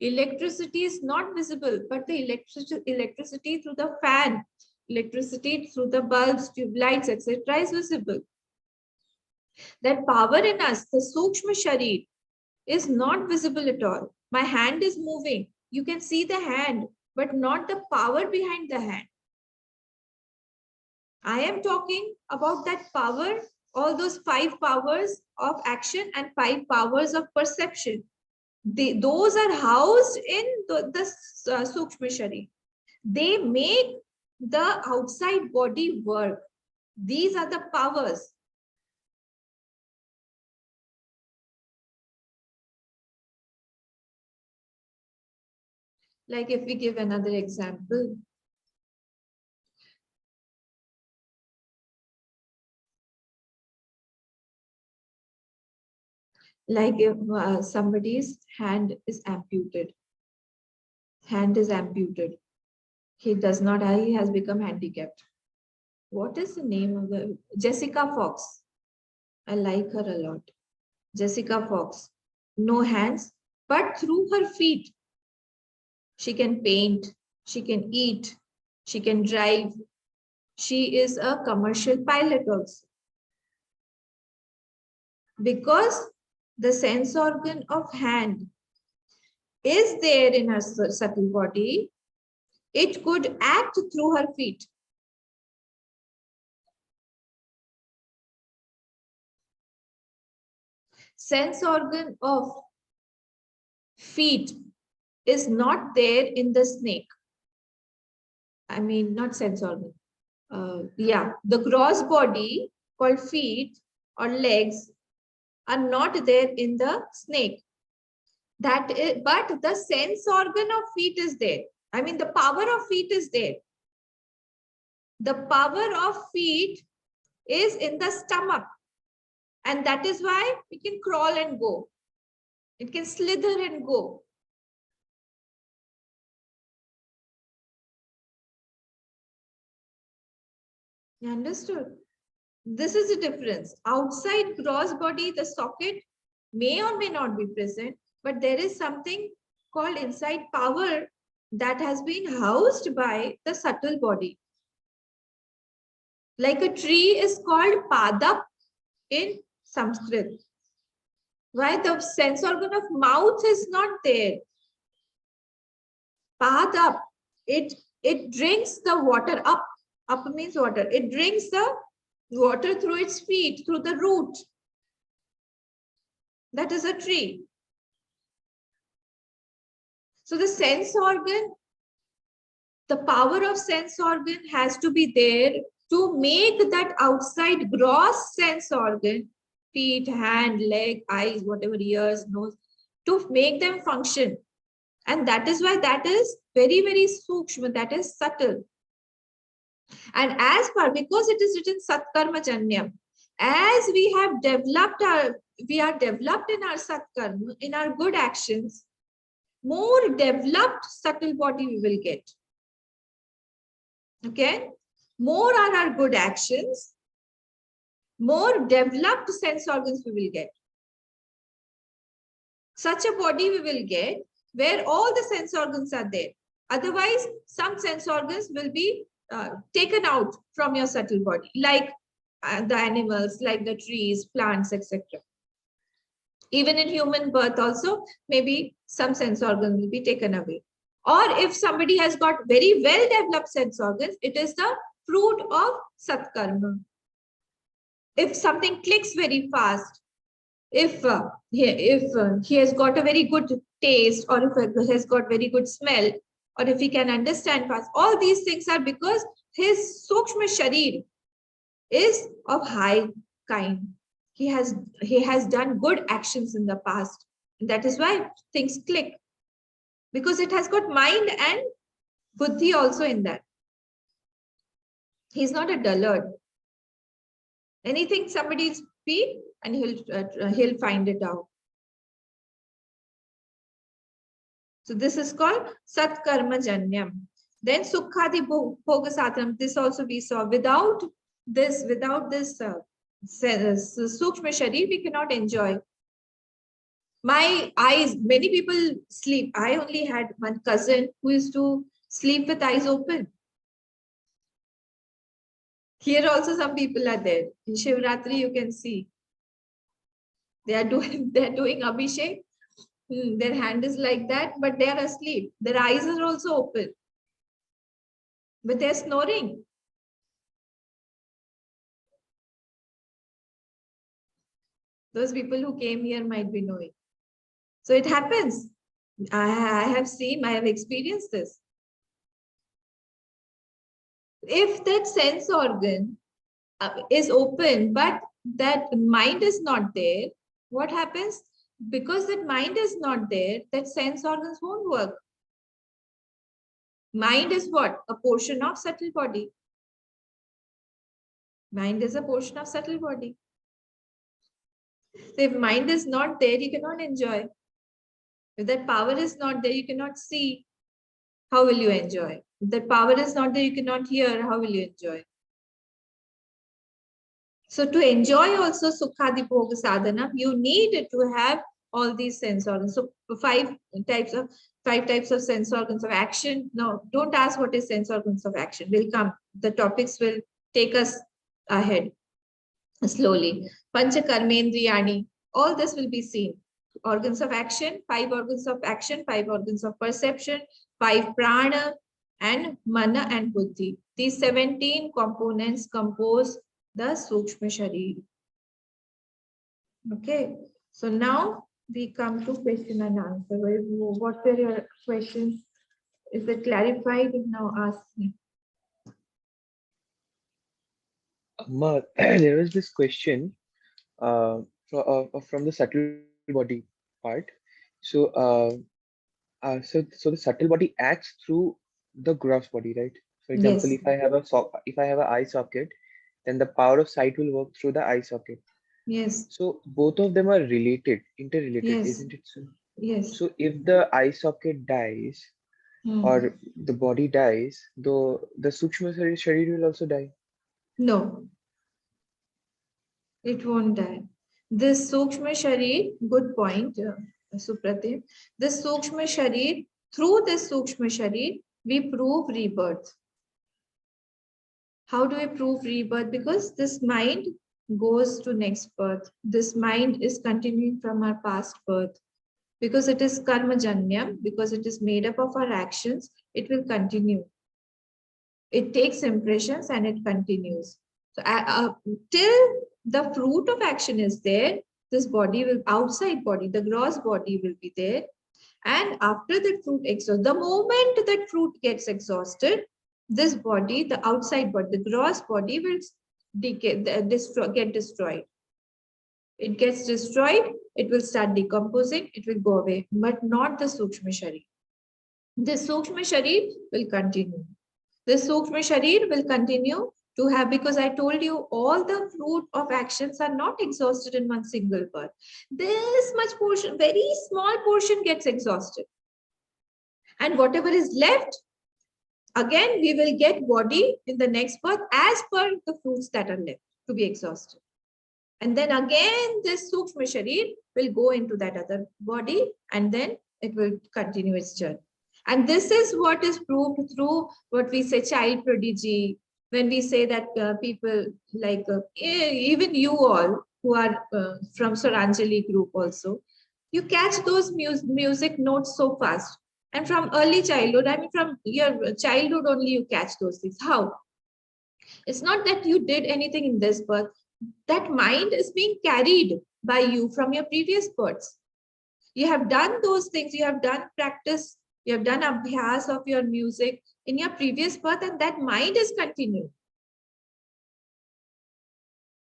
Electricity is not visible, but the electricity through the fan, electricity through the bulbs, tube lights, etc. is visible. That power in us, the Sukshma Sharir, is not visible at all. My hand is moving. You can see the hand, but not the power behind the hand. I am talking about that power, all those 5 powers of action and 5 powers of perception. Those are housed in the Sukshma Sharir. They make the outside body work. These are the powers. Like if we give another example, like if somebody's hand is amputated, he has become handicapped. What is the name of the Jessica Fox? I like her a lot. Jessica Fox, no hands, but through her feet, she can paint, she can eat, she can drive. She is a commercial pilot also. Because the sense organ of hand is there in her subtle body, it could act through her feet. Sense organ of feet is not there in the snake. I mean, not sense organ. The gross body called feet or legs are not there in the snake. But the sense organ of feet is there. I mean, the power of feet is there. The power of feet is in the stomach. And that is why it can crawl and go. It can slither and go. You understood? This is the difference. Outside gross body, the socket may or may not be present, but there is something called inside power that has been housed by the subtle body. Like a tree is called padap in Sanskrit. Why? The sense organ of mouth is not there. Padap, it drinks the water up. Up means water. It drinks the water through its feet, through the root. That is a tree. So the sense organ, the power of sense organ has to be there to make that outside gross sense organ, feet, hand, leg, eyes, whatever, ears, nose, to make them function. And that is why that is very, very sukshma, that is subtle. And as per, because it is written Satkarma Janyam, as we have developed we are developed in our Satkarma, in our good actions, more developed subtle body we will get. Okay? More are our good actions, more developed sense organs we will get. Such a body we will get where all the sense organs are there. Otherwise, some sense organs will be taken out from your subtle body, like the animals, like the trees, plants, etc. Even in human birth also, maybe some sense organ will be taken away. Or if somebody has got very well developed sense organs, it is the fruit of Satkarma. If something clicks very fast, if he has got a very good taste, or if he has got very good smell, or if he can understand fast, all these things are because his Sukshma Sharir is of high kind. He has done good actions in the past. And that is why things click. Because it has got mind and buddhi also in that. He's not a dullard. Anything somebody speak and he'll find it out. So this is called Satkarma Janyam. Then Sukhadi Bhoga Sadhanam. This also we saw. Without this Sukshma Sharir, we cannot enjoy. My eyes, many people sleep. I only had one cousin who used to sleep with eyes open. Here also some people are there. In Shivratri, you can see. They are doing Abhishek. Their hand is like that, but they are asleep. Their eyes are also open. But they are snoring. Those people who came here might be knowing. So it happens. I have experienced this. If that sense organ is open, but that mind is not there, what happens? Because that mind is not there, that sense organs won't work. Mind is what? A portion of subtle body. Mind is a portion of subtle body. So if mind is not there, you cannot enjoy. If that power is not there, you cannot see. How will you enjoy? If that power is not there, you cannot hear. How will you enjoy? So to enjoy also Sukhadi Bhoga Sadhana, you need to have all these sense organs. So five types of sense organs of action. No, don't ask what is sense organs of action. We'll come. The topics will take us ahead slowly. Panchakarmendriyani. All this will be seen. Organs of action, 5 organs of action, 5 organs of perception, 5 prana, and mana and buddhi. These 17 components compose the Sukshma Sharir. Okay, so now we come to question and answer. What were your questions? Is it clarified? Now ask me. There was this question from the subtle body part. So, so the subtle body acts through the gross body, right? For example, Yes. if I have an eye socket, then the power of sight will work through the eye socket. Yes. So both of them are interrelated, Yes. isn't it so? Yes. So if the eye socket dies or the body dies, the Sukshma Sharir will also die. No, it won't die. This Sukshma Sharir, good point, Supratim. This Sukshma Sharir, through this Sukshma Sharir, we prove rebirth. How do we prove rebirth? Because this mind goes to next birth. This mind is continuing from our past birth. Because it is karmajanyam, because it is made up of our actions, it will continue. It takes impressions and it continues. So till the fruit of action is there, this body will, outside body, the gross body will be there. And after that fruit exhausts, the moment that fruit gets exhausted, this body, the outside body, the gross body will decay, get destroyed. It gets destroyed, it will start decomposing, it will go away, but not the Sukshma Sharir. The Sukshma Sharir will continue. The Sukshma Sharir will continue to have, because I told you all the fruit of actions are not exhausted in one single birth. This much portion, very small portion gets exhausted. And whatever is left, again, we will get body in the next birth as per the fruits that are left to be exhausted. And then again, this Sukshma Sharir will go into that other body and then it will continue its journey. And this is what is proved through what we say child prodigy, when we say that people like, even you all who are from Saranjali group also, you catch those music notes so fast. And from early childhood, I mean from your childhood only you catch those things. How? It's not that you did anything in this birth. That mind is being carried by you from your previous births. You have done those things, you have done practice, you have done abhyas of your music in your previous birth, and that mind is continuing.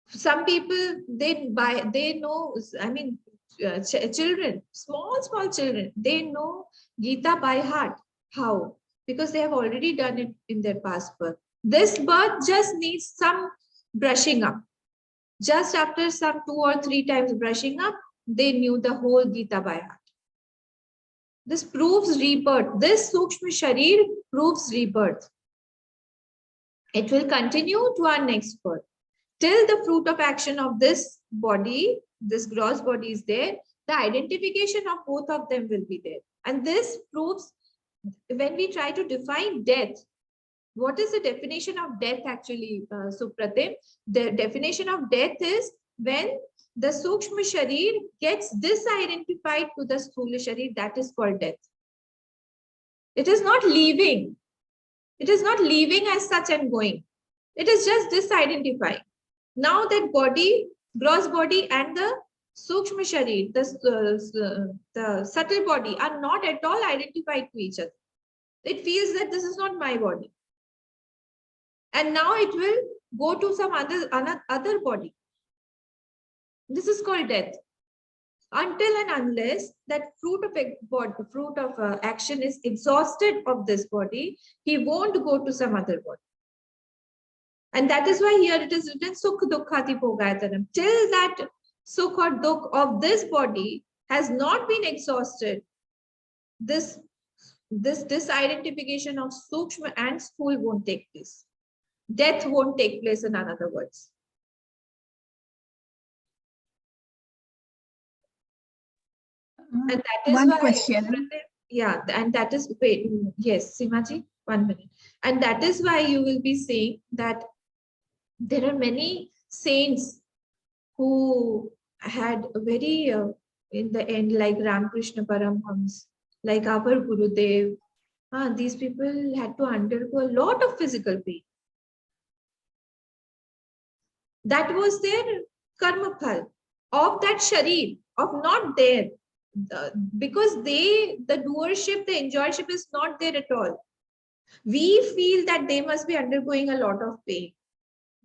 Some people, they know, I mean, children, small children, they know Gita by heart. How? Because they have already done it in their past birth. This birth just needs some brushing up. Just after some 2 or 3 times brushing up, they knew the whole Gita by heart. This proves rebirth. This Sukshma Sharir proves rebirth. It will continue to our next birth. Till the fruit of action of this body, this gross body is there, the identification of both of them will be there. And this proves, when we try to define death, what is the definition of death actually, Supratim? The definition of death is when the Sukshma Sharir gets disidentified to the Sthula Sharir, that is called death. It is not leaving. It is not leaving as such and going. It is just disidentifying. Now that body, gross body and the Sukshma Sharir, the subtle body are not at all identified to each other. It feels that this is not my body. And now it will go to some other body. This is called death. Until and unless that fruit of action is exhausted of this body, he won't go to some other body. And that is why here it is written Sukh Dukkhati Bhogayatanam. Till that Sukh or Dukh of this body has not been exhausted, this disidentification of Sukshma and Sthul won't take place. Death won't take place, in other words. And that is one why, question. yeah, and that is, wait, yes, Simaji, 1 minute. And that is why you will be saying that there are many saints who had a very, in the end, like Ramakrishna Paramhams, like our Gurudev, these people had to undergo a lot of physical pain. That was their karma phal of that sharir, of not there, because the doership, the enjoyership is not there at all. We feel that they must be undergoing a lot of pain,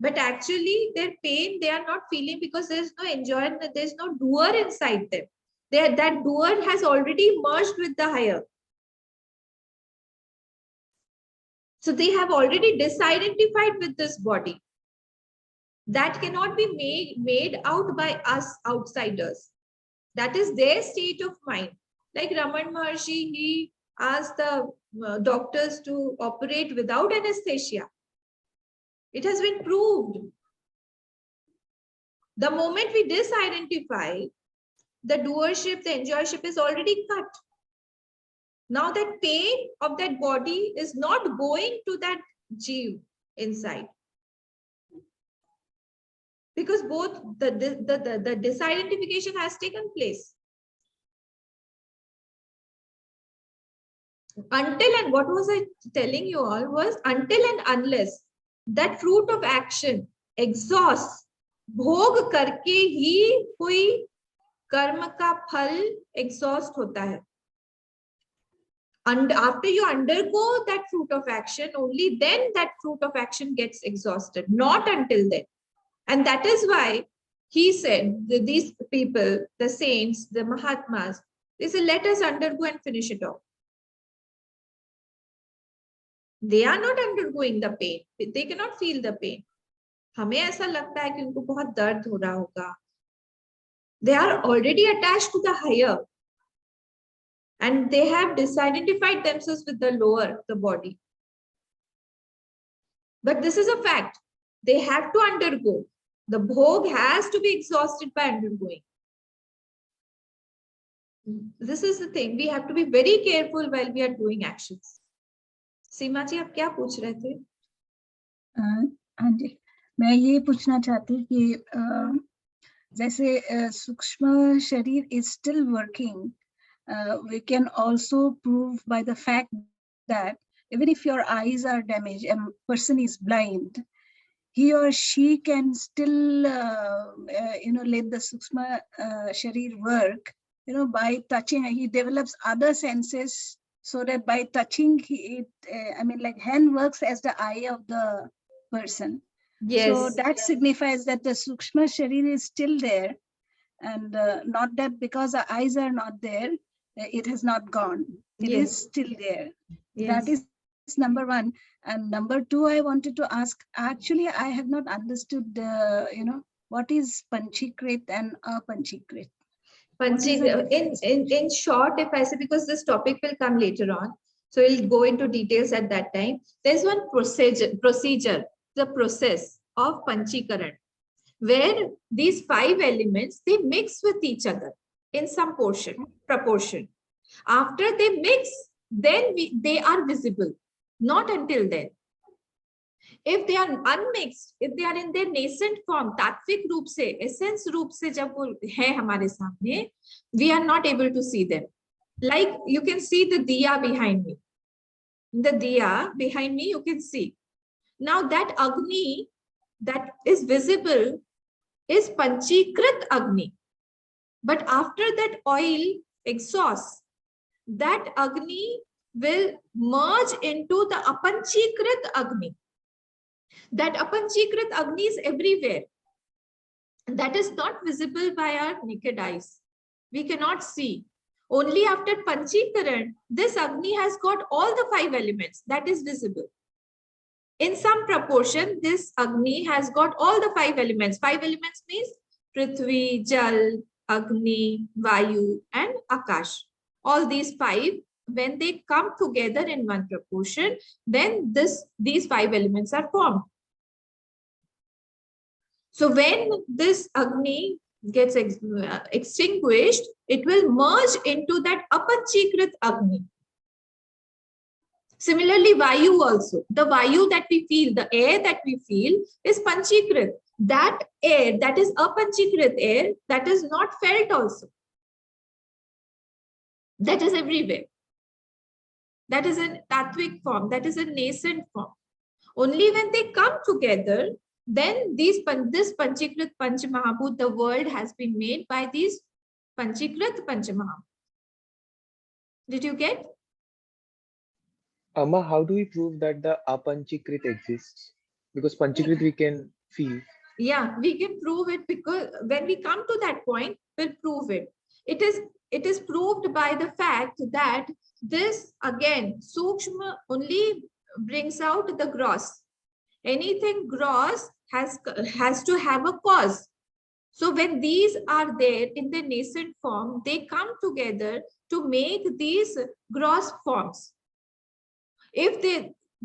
but actually their pain they are not feeling, because there is no enjoyment, there is no doer inside them. That doer has already merged with the higher. So they have already disidentified with this body. That cannot be made out by us outsiders. That is their state of mind. Like Raman Maharshi, he asked the doctors to operate without anesthesia. It has been proved. The moment we disidentify, the doership, the enjoyership is already cut. Now that pain of that body is not going to that jeev inside. Because both the disidentification has taken place. Until and what was I telling you all was until and unless that fruit of action exhausts, भोग करके ही कोई कर्म का फल exhaust होता है. And after you undergo that fruit of action, only then that fruit of action gets exhausted, not until then. And that is why he said, these people, the saints, the Mahatmas, they said, let us undergo and finish it off. They are not undergoing the pain. They cannot feel the pain. हमें ऐसा लगता है कि उनको बहुत दर्द हो रहा होगा. They are already attached to the higher. And they have disidentified themselves with the lower, the body. But this is a fact. They have to undergo. The bhog has to be exhausted by undergoing. This is the thing. We have to be very careful while we are doing actions. सीमा जी आप क्या पूछ रहे थे? हाँ जी, मैं ये पूछना चाहती कि जैसे सूक्ष्म शरीर is still working, we can also prove by the fact that even if your eyes are damaged and person is blind, he or she can still let the sukshma sharir work, by touching. He develops other senses so that by touching like hand works as the eye of the person. Yes. So that signifies that the sukshma sharir is still there, and not that because the eyes are not there, it has not gone. It Yes. is still there. Yes. That is number one. And number two, I wanted to ask, actually, I have not understood, what is Panchikrit and Apanchikrit? In short, if I say, because this topic will come later on, so we'll go into details at that time. There's one procedure, the process of Panchikaran, where these 5 elements, they mix with each other in some proportion. After they mix, then they are visible. Not until then. If they are unmixed, if they are in their nascent form, तात्विक रूप से, essence रूप से जब वो है हमारे सामने, we are not able to see them. Like you can see the diya behind me. The diya behind me, you can see. Now that Agni that is visible is Panchikrit Agni. But after that oil exhausts, that Agni will merge into the Apanchikrit Agni. That Apanchikrit Agni is everywhere. That is not visible by our naked eyes. We cannot see. Only after Panchikaran, this Agni has got all the 5 elements that is visible. In some proportion, this Agni has got all the 5 elements. 5 elements means Prithvi, Jal, Agni, Vayu, and Akash. All these 5, when they come together in one proportion, then these 5 elements are formed. So when this Agni gets extinguished, it will merge into that Apanchikrit Agni. Similarly, Vayu also. The Vayu that we feel, the air that we feel is Panchikrit. That air, that is Apanchikrit air, that is not felt also. That is everywhere. That is in Tattvic form, that is in nascent form. Only when they come together, then this Panchikrit Panchamahabhut, the world has been made by these Panchikrit Panchamahabhut. Did you get? Amma, how do we prove that the Apanchikrit exists? Because Panchikrit we can feel. Yeah, we can prove it because when we come to that point, we'll prove it. It is proved by the fact that this, again, Sukshma only brings out the gross. Anything gross has to have a cause. So when these are there in the nascent form, they come together to make these gross forms. If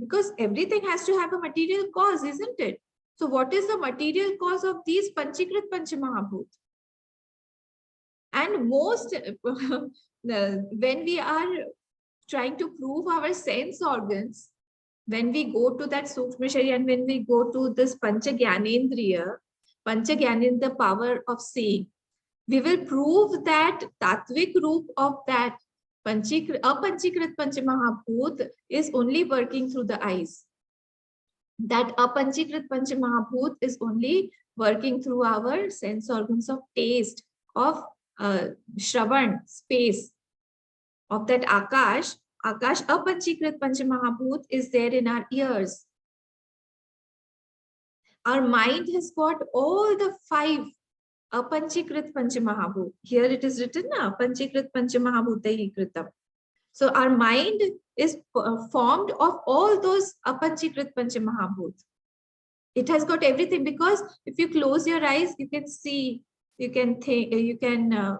Because everything has to have a material cause, isn't it? So what is the material cause of these Panchikrit Panchamahabhut? And most, when we are trying to prove our sense organs, when we go to that Sukshma Sharira and when we go to this Pancha Gyanendriya, the power of seeing, we will prove that Tattvik Roop of that Panchikrit Panchamahabhut is only working through the eyes. That Apanchikrit Panchamahabhut is only working through our sense organs of taste, of Shravan, space, of that Akash. Akash, Apanchikrit Panchamahabhut is there in our ears. Our mind has got all the 5 Apanchikrit Panchamahabhut. Here it is written, Apanchikrit Panchamahabhutai Kritam. So our mind is formed of all those Apanchikrit Panchamahabhut. It has got everything, because if you close your eyes, you can see, you can think, you can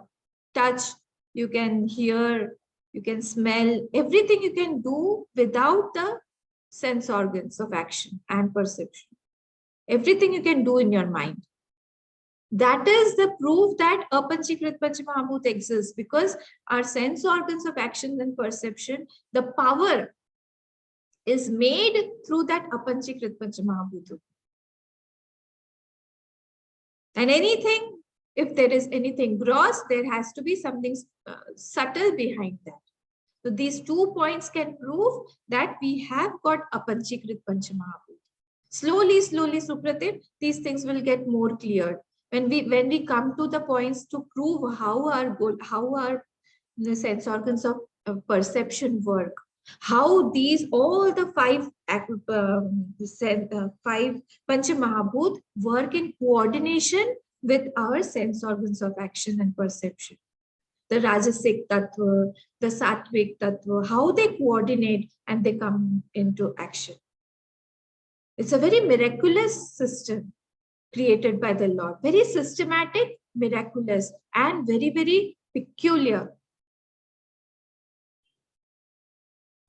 touch, you can hear, you can smell, everything you can do without the sense organs of action and perception. Everything you can do in your mind. That is the proof that Apanchikrit Panchamahabhut exists, because our sense organs of action and perception, the power is made through that Apanchikrit Panchamahabhut. And anything, if there is anything gross, there has to be something subtle behind that. So these 2 points can prove that we have got Apanchikrit Panchamahabhut. Slowly, Supratim, these things will get more clear. When we come to the points to prove how our the sense organs of perception work, how these all the 5 Panchamahabhut work in coordination with our sense organs of action and perception. The Rajasic Tattva, the Sattvic Tattva, how they coordinate and they come into action. It's a very miraculous system created by the Lord. Very systematic, miraculous, and very, very peculiar.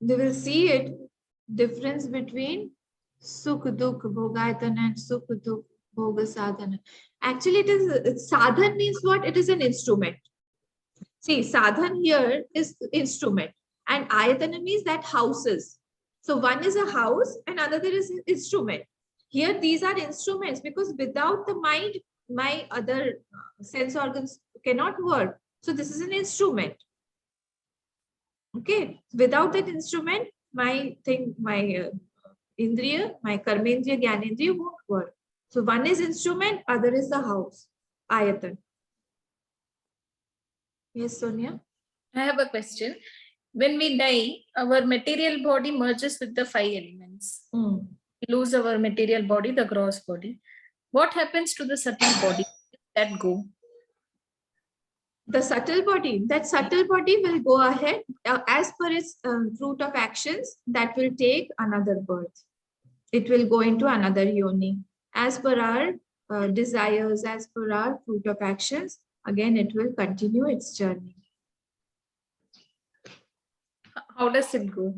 We will see it, difference between Sukh Dukh Bhogayatana and Sukh Dukh Bhoga Sadhana. Actually, sadhan means what? It is an instrument. See, sadhan here is instrument, and ayatana means that houses. So one is a house and another is an instrument. Here, these are instruments, because without the mind, my other sense organs cannot work. So this is an instrument. Okay, without that instrument, my indriya, my karmendriya, gyanendriya won't work. So one is instrument, other is the house, ayatan. Yes, Sonia? I have a question. When we die, our material body merges with the 5 elements. We lose our material body, the gross body. What happens to the subtle body? Where does that go? The subtle body, that subtle body will go ahead as per its route of actions, that will take another birth. It will go into another yoni. As per our desires, as per our route of actions, again, it will continue its journey. How does it go?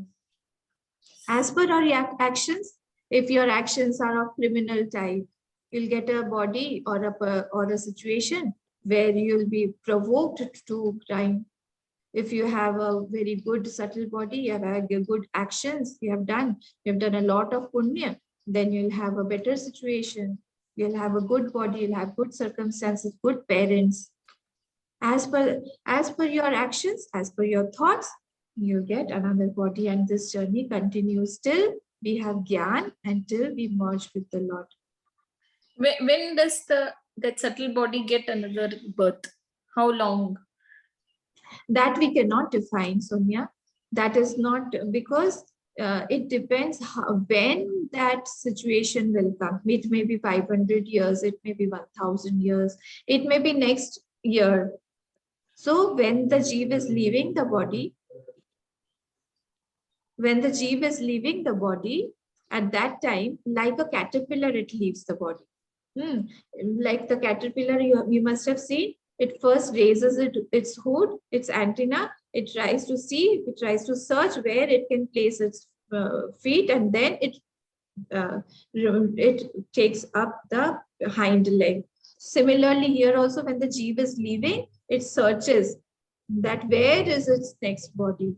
As per our actions, if your actions are of criminal type, you'll get a body or a situation where you'll be provoked to crime. If you have a very good subtle body, you have good actions, you have done a lot of punya, then you'll have a better situation. You'll have a good body, you'll have good circumstances, good parents. As per your actions, as per your thoughts, you get another body, and this journey continues till we have Gyan, until we merge with the Lord. When does that subtle body get another birth? How long? That we cannot define, Sonia. That is not, because it depends when that situation will come. It may be 500 years, it may be 1000 years, it may be next year. So when the Jeev is leaving the body, at that time, like a caterpillar, it leaves the body. Like the caterpillar, you must have seen, it first raises its hood, its antenna, it tries to see, it tries to search where it can place its feet, and then it takes up the hind leg. Similarly, here also, when the jeev is leaving, it searches that where is its next body.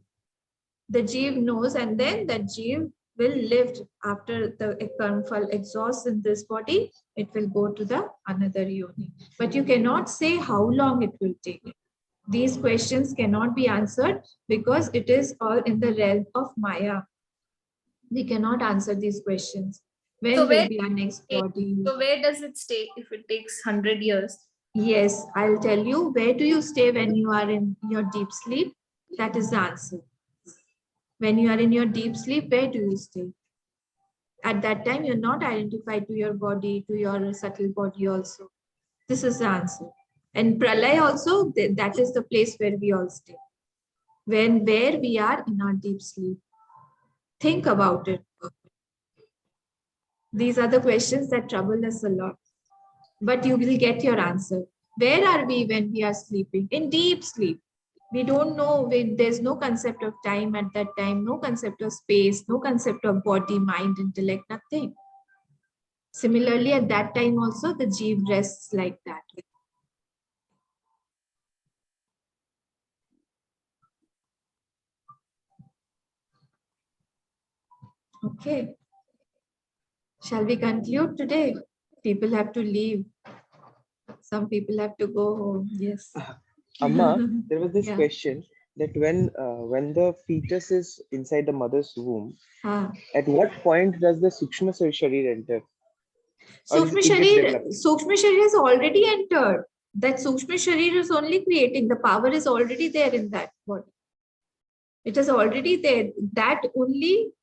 The jeev knows, and then that jeev will lift after the karmfal exhausts in this body. It will go to the another yoni. But you cannot say how long it will take. These questions cannot be answered because it is all in the realm of Maya. We cannot answer these questions. When So will where- be our next body? So where does it stay if it takes 100 years? Yes, I'll tell you. Where do you stay when you are in your deep sleep? That is the answer. When you are in your deep sleep, where do you stay? At that time, you're not identified to your body, to your subtle body also. This is the answer. And Pralay also, that is the place where we all stay. Where we are in our deep sleep. Think about it. These are the questions that trouble us a lot. But you will get your answer. Where are we when we are sleeping? In deep sleep. We don't know, there's no concept of time at that time, no concept of space, no concept of body, mind, intellect, nothing. Similarly, at that time also, the jeev rests like that. Okay. Shall we conclude today? People have to leave. Some people have to go home. Yes. Amma, there was this Yeah. question that when the fetus is inside the mother's womb, Ah. at what point does the Sukshma Sharir enter? Or Sukshma it gets Sharir, developed? Sukshma Sharir has already entered. That Sukshma Sharir is only creating. The power is already there in that body. It is already there. That only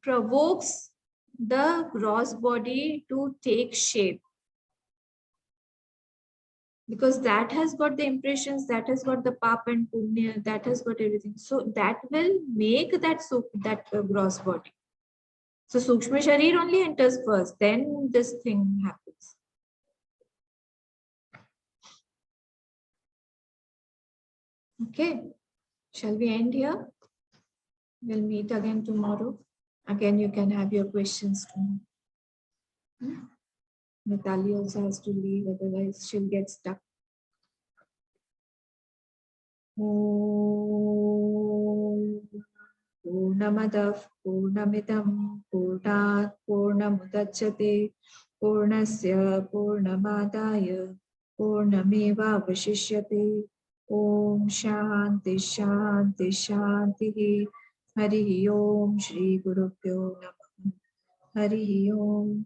provokes the gross body to take shape. Because that has got the impressions, that has got the pap and punya, that has got everything. So that will make that gross body. So Sukshma Sharir only enters first, then this thing happens. Okay, shall we end here? We'll meet again tomorrow. Again, you can have your questions tomorrow. Mitali also has to leave, otherwise she'll get stuck. Purnamadav Purnamidam Purnat Purnamudachyate Purnasya Purnamadaya Purnameva Vashishyate. Om Shanti Shanti Shanti. Hari Om Shri Guru Pyo Namah. Hari Om.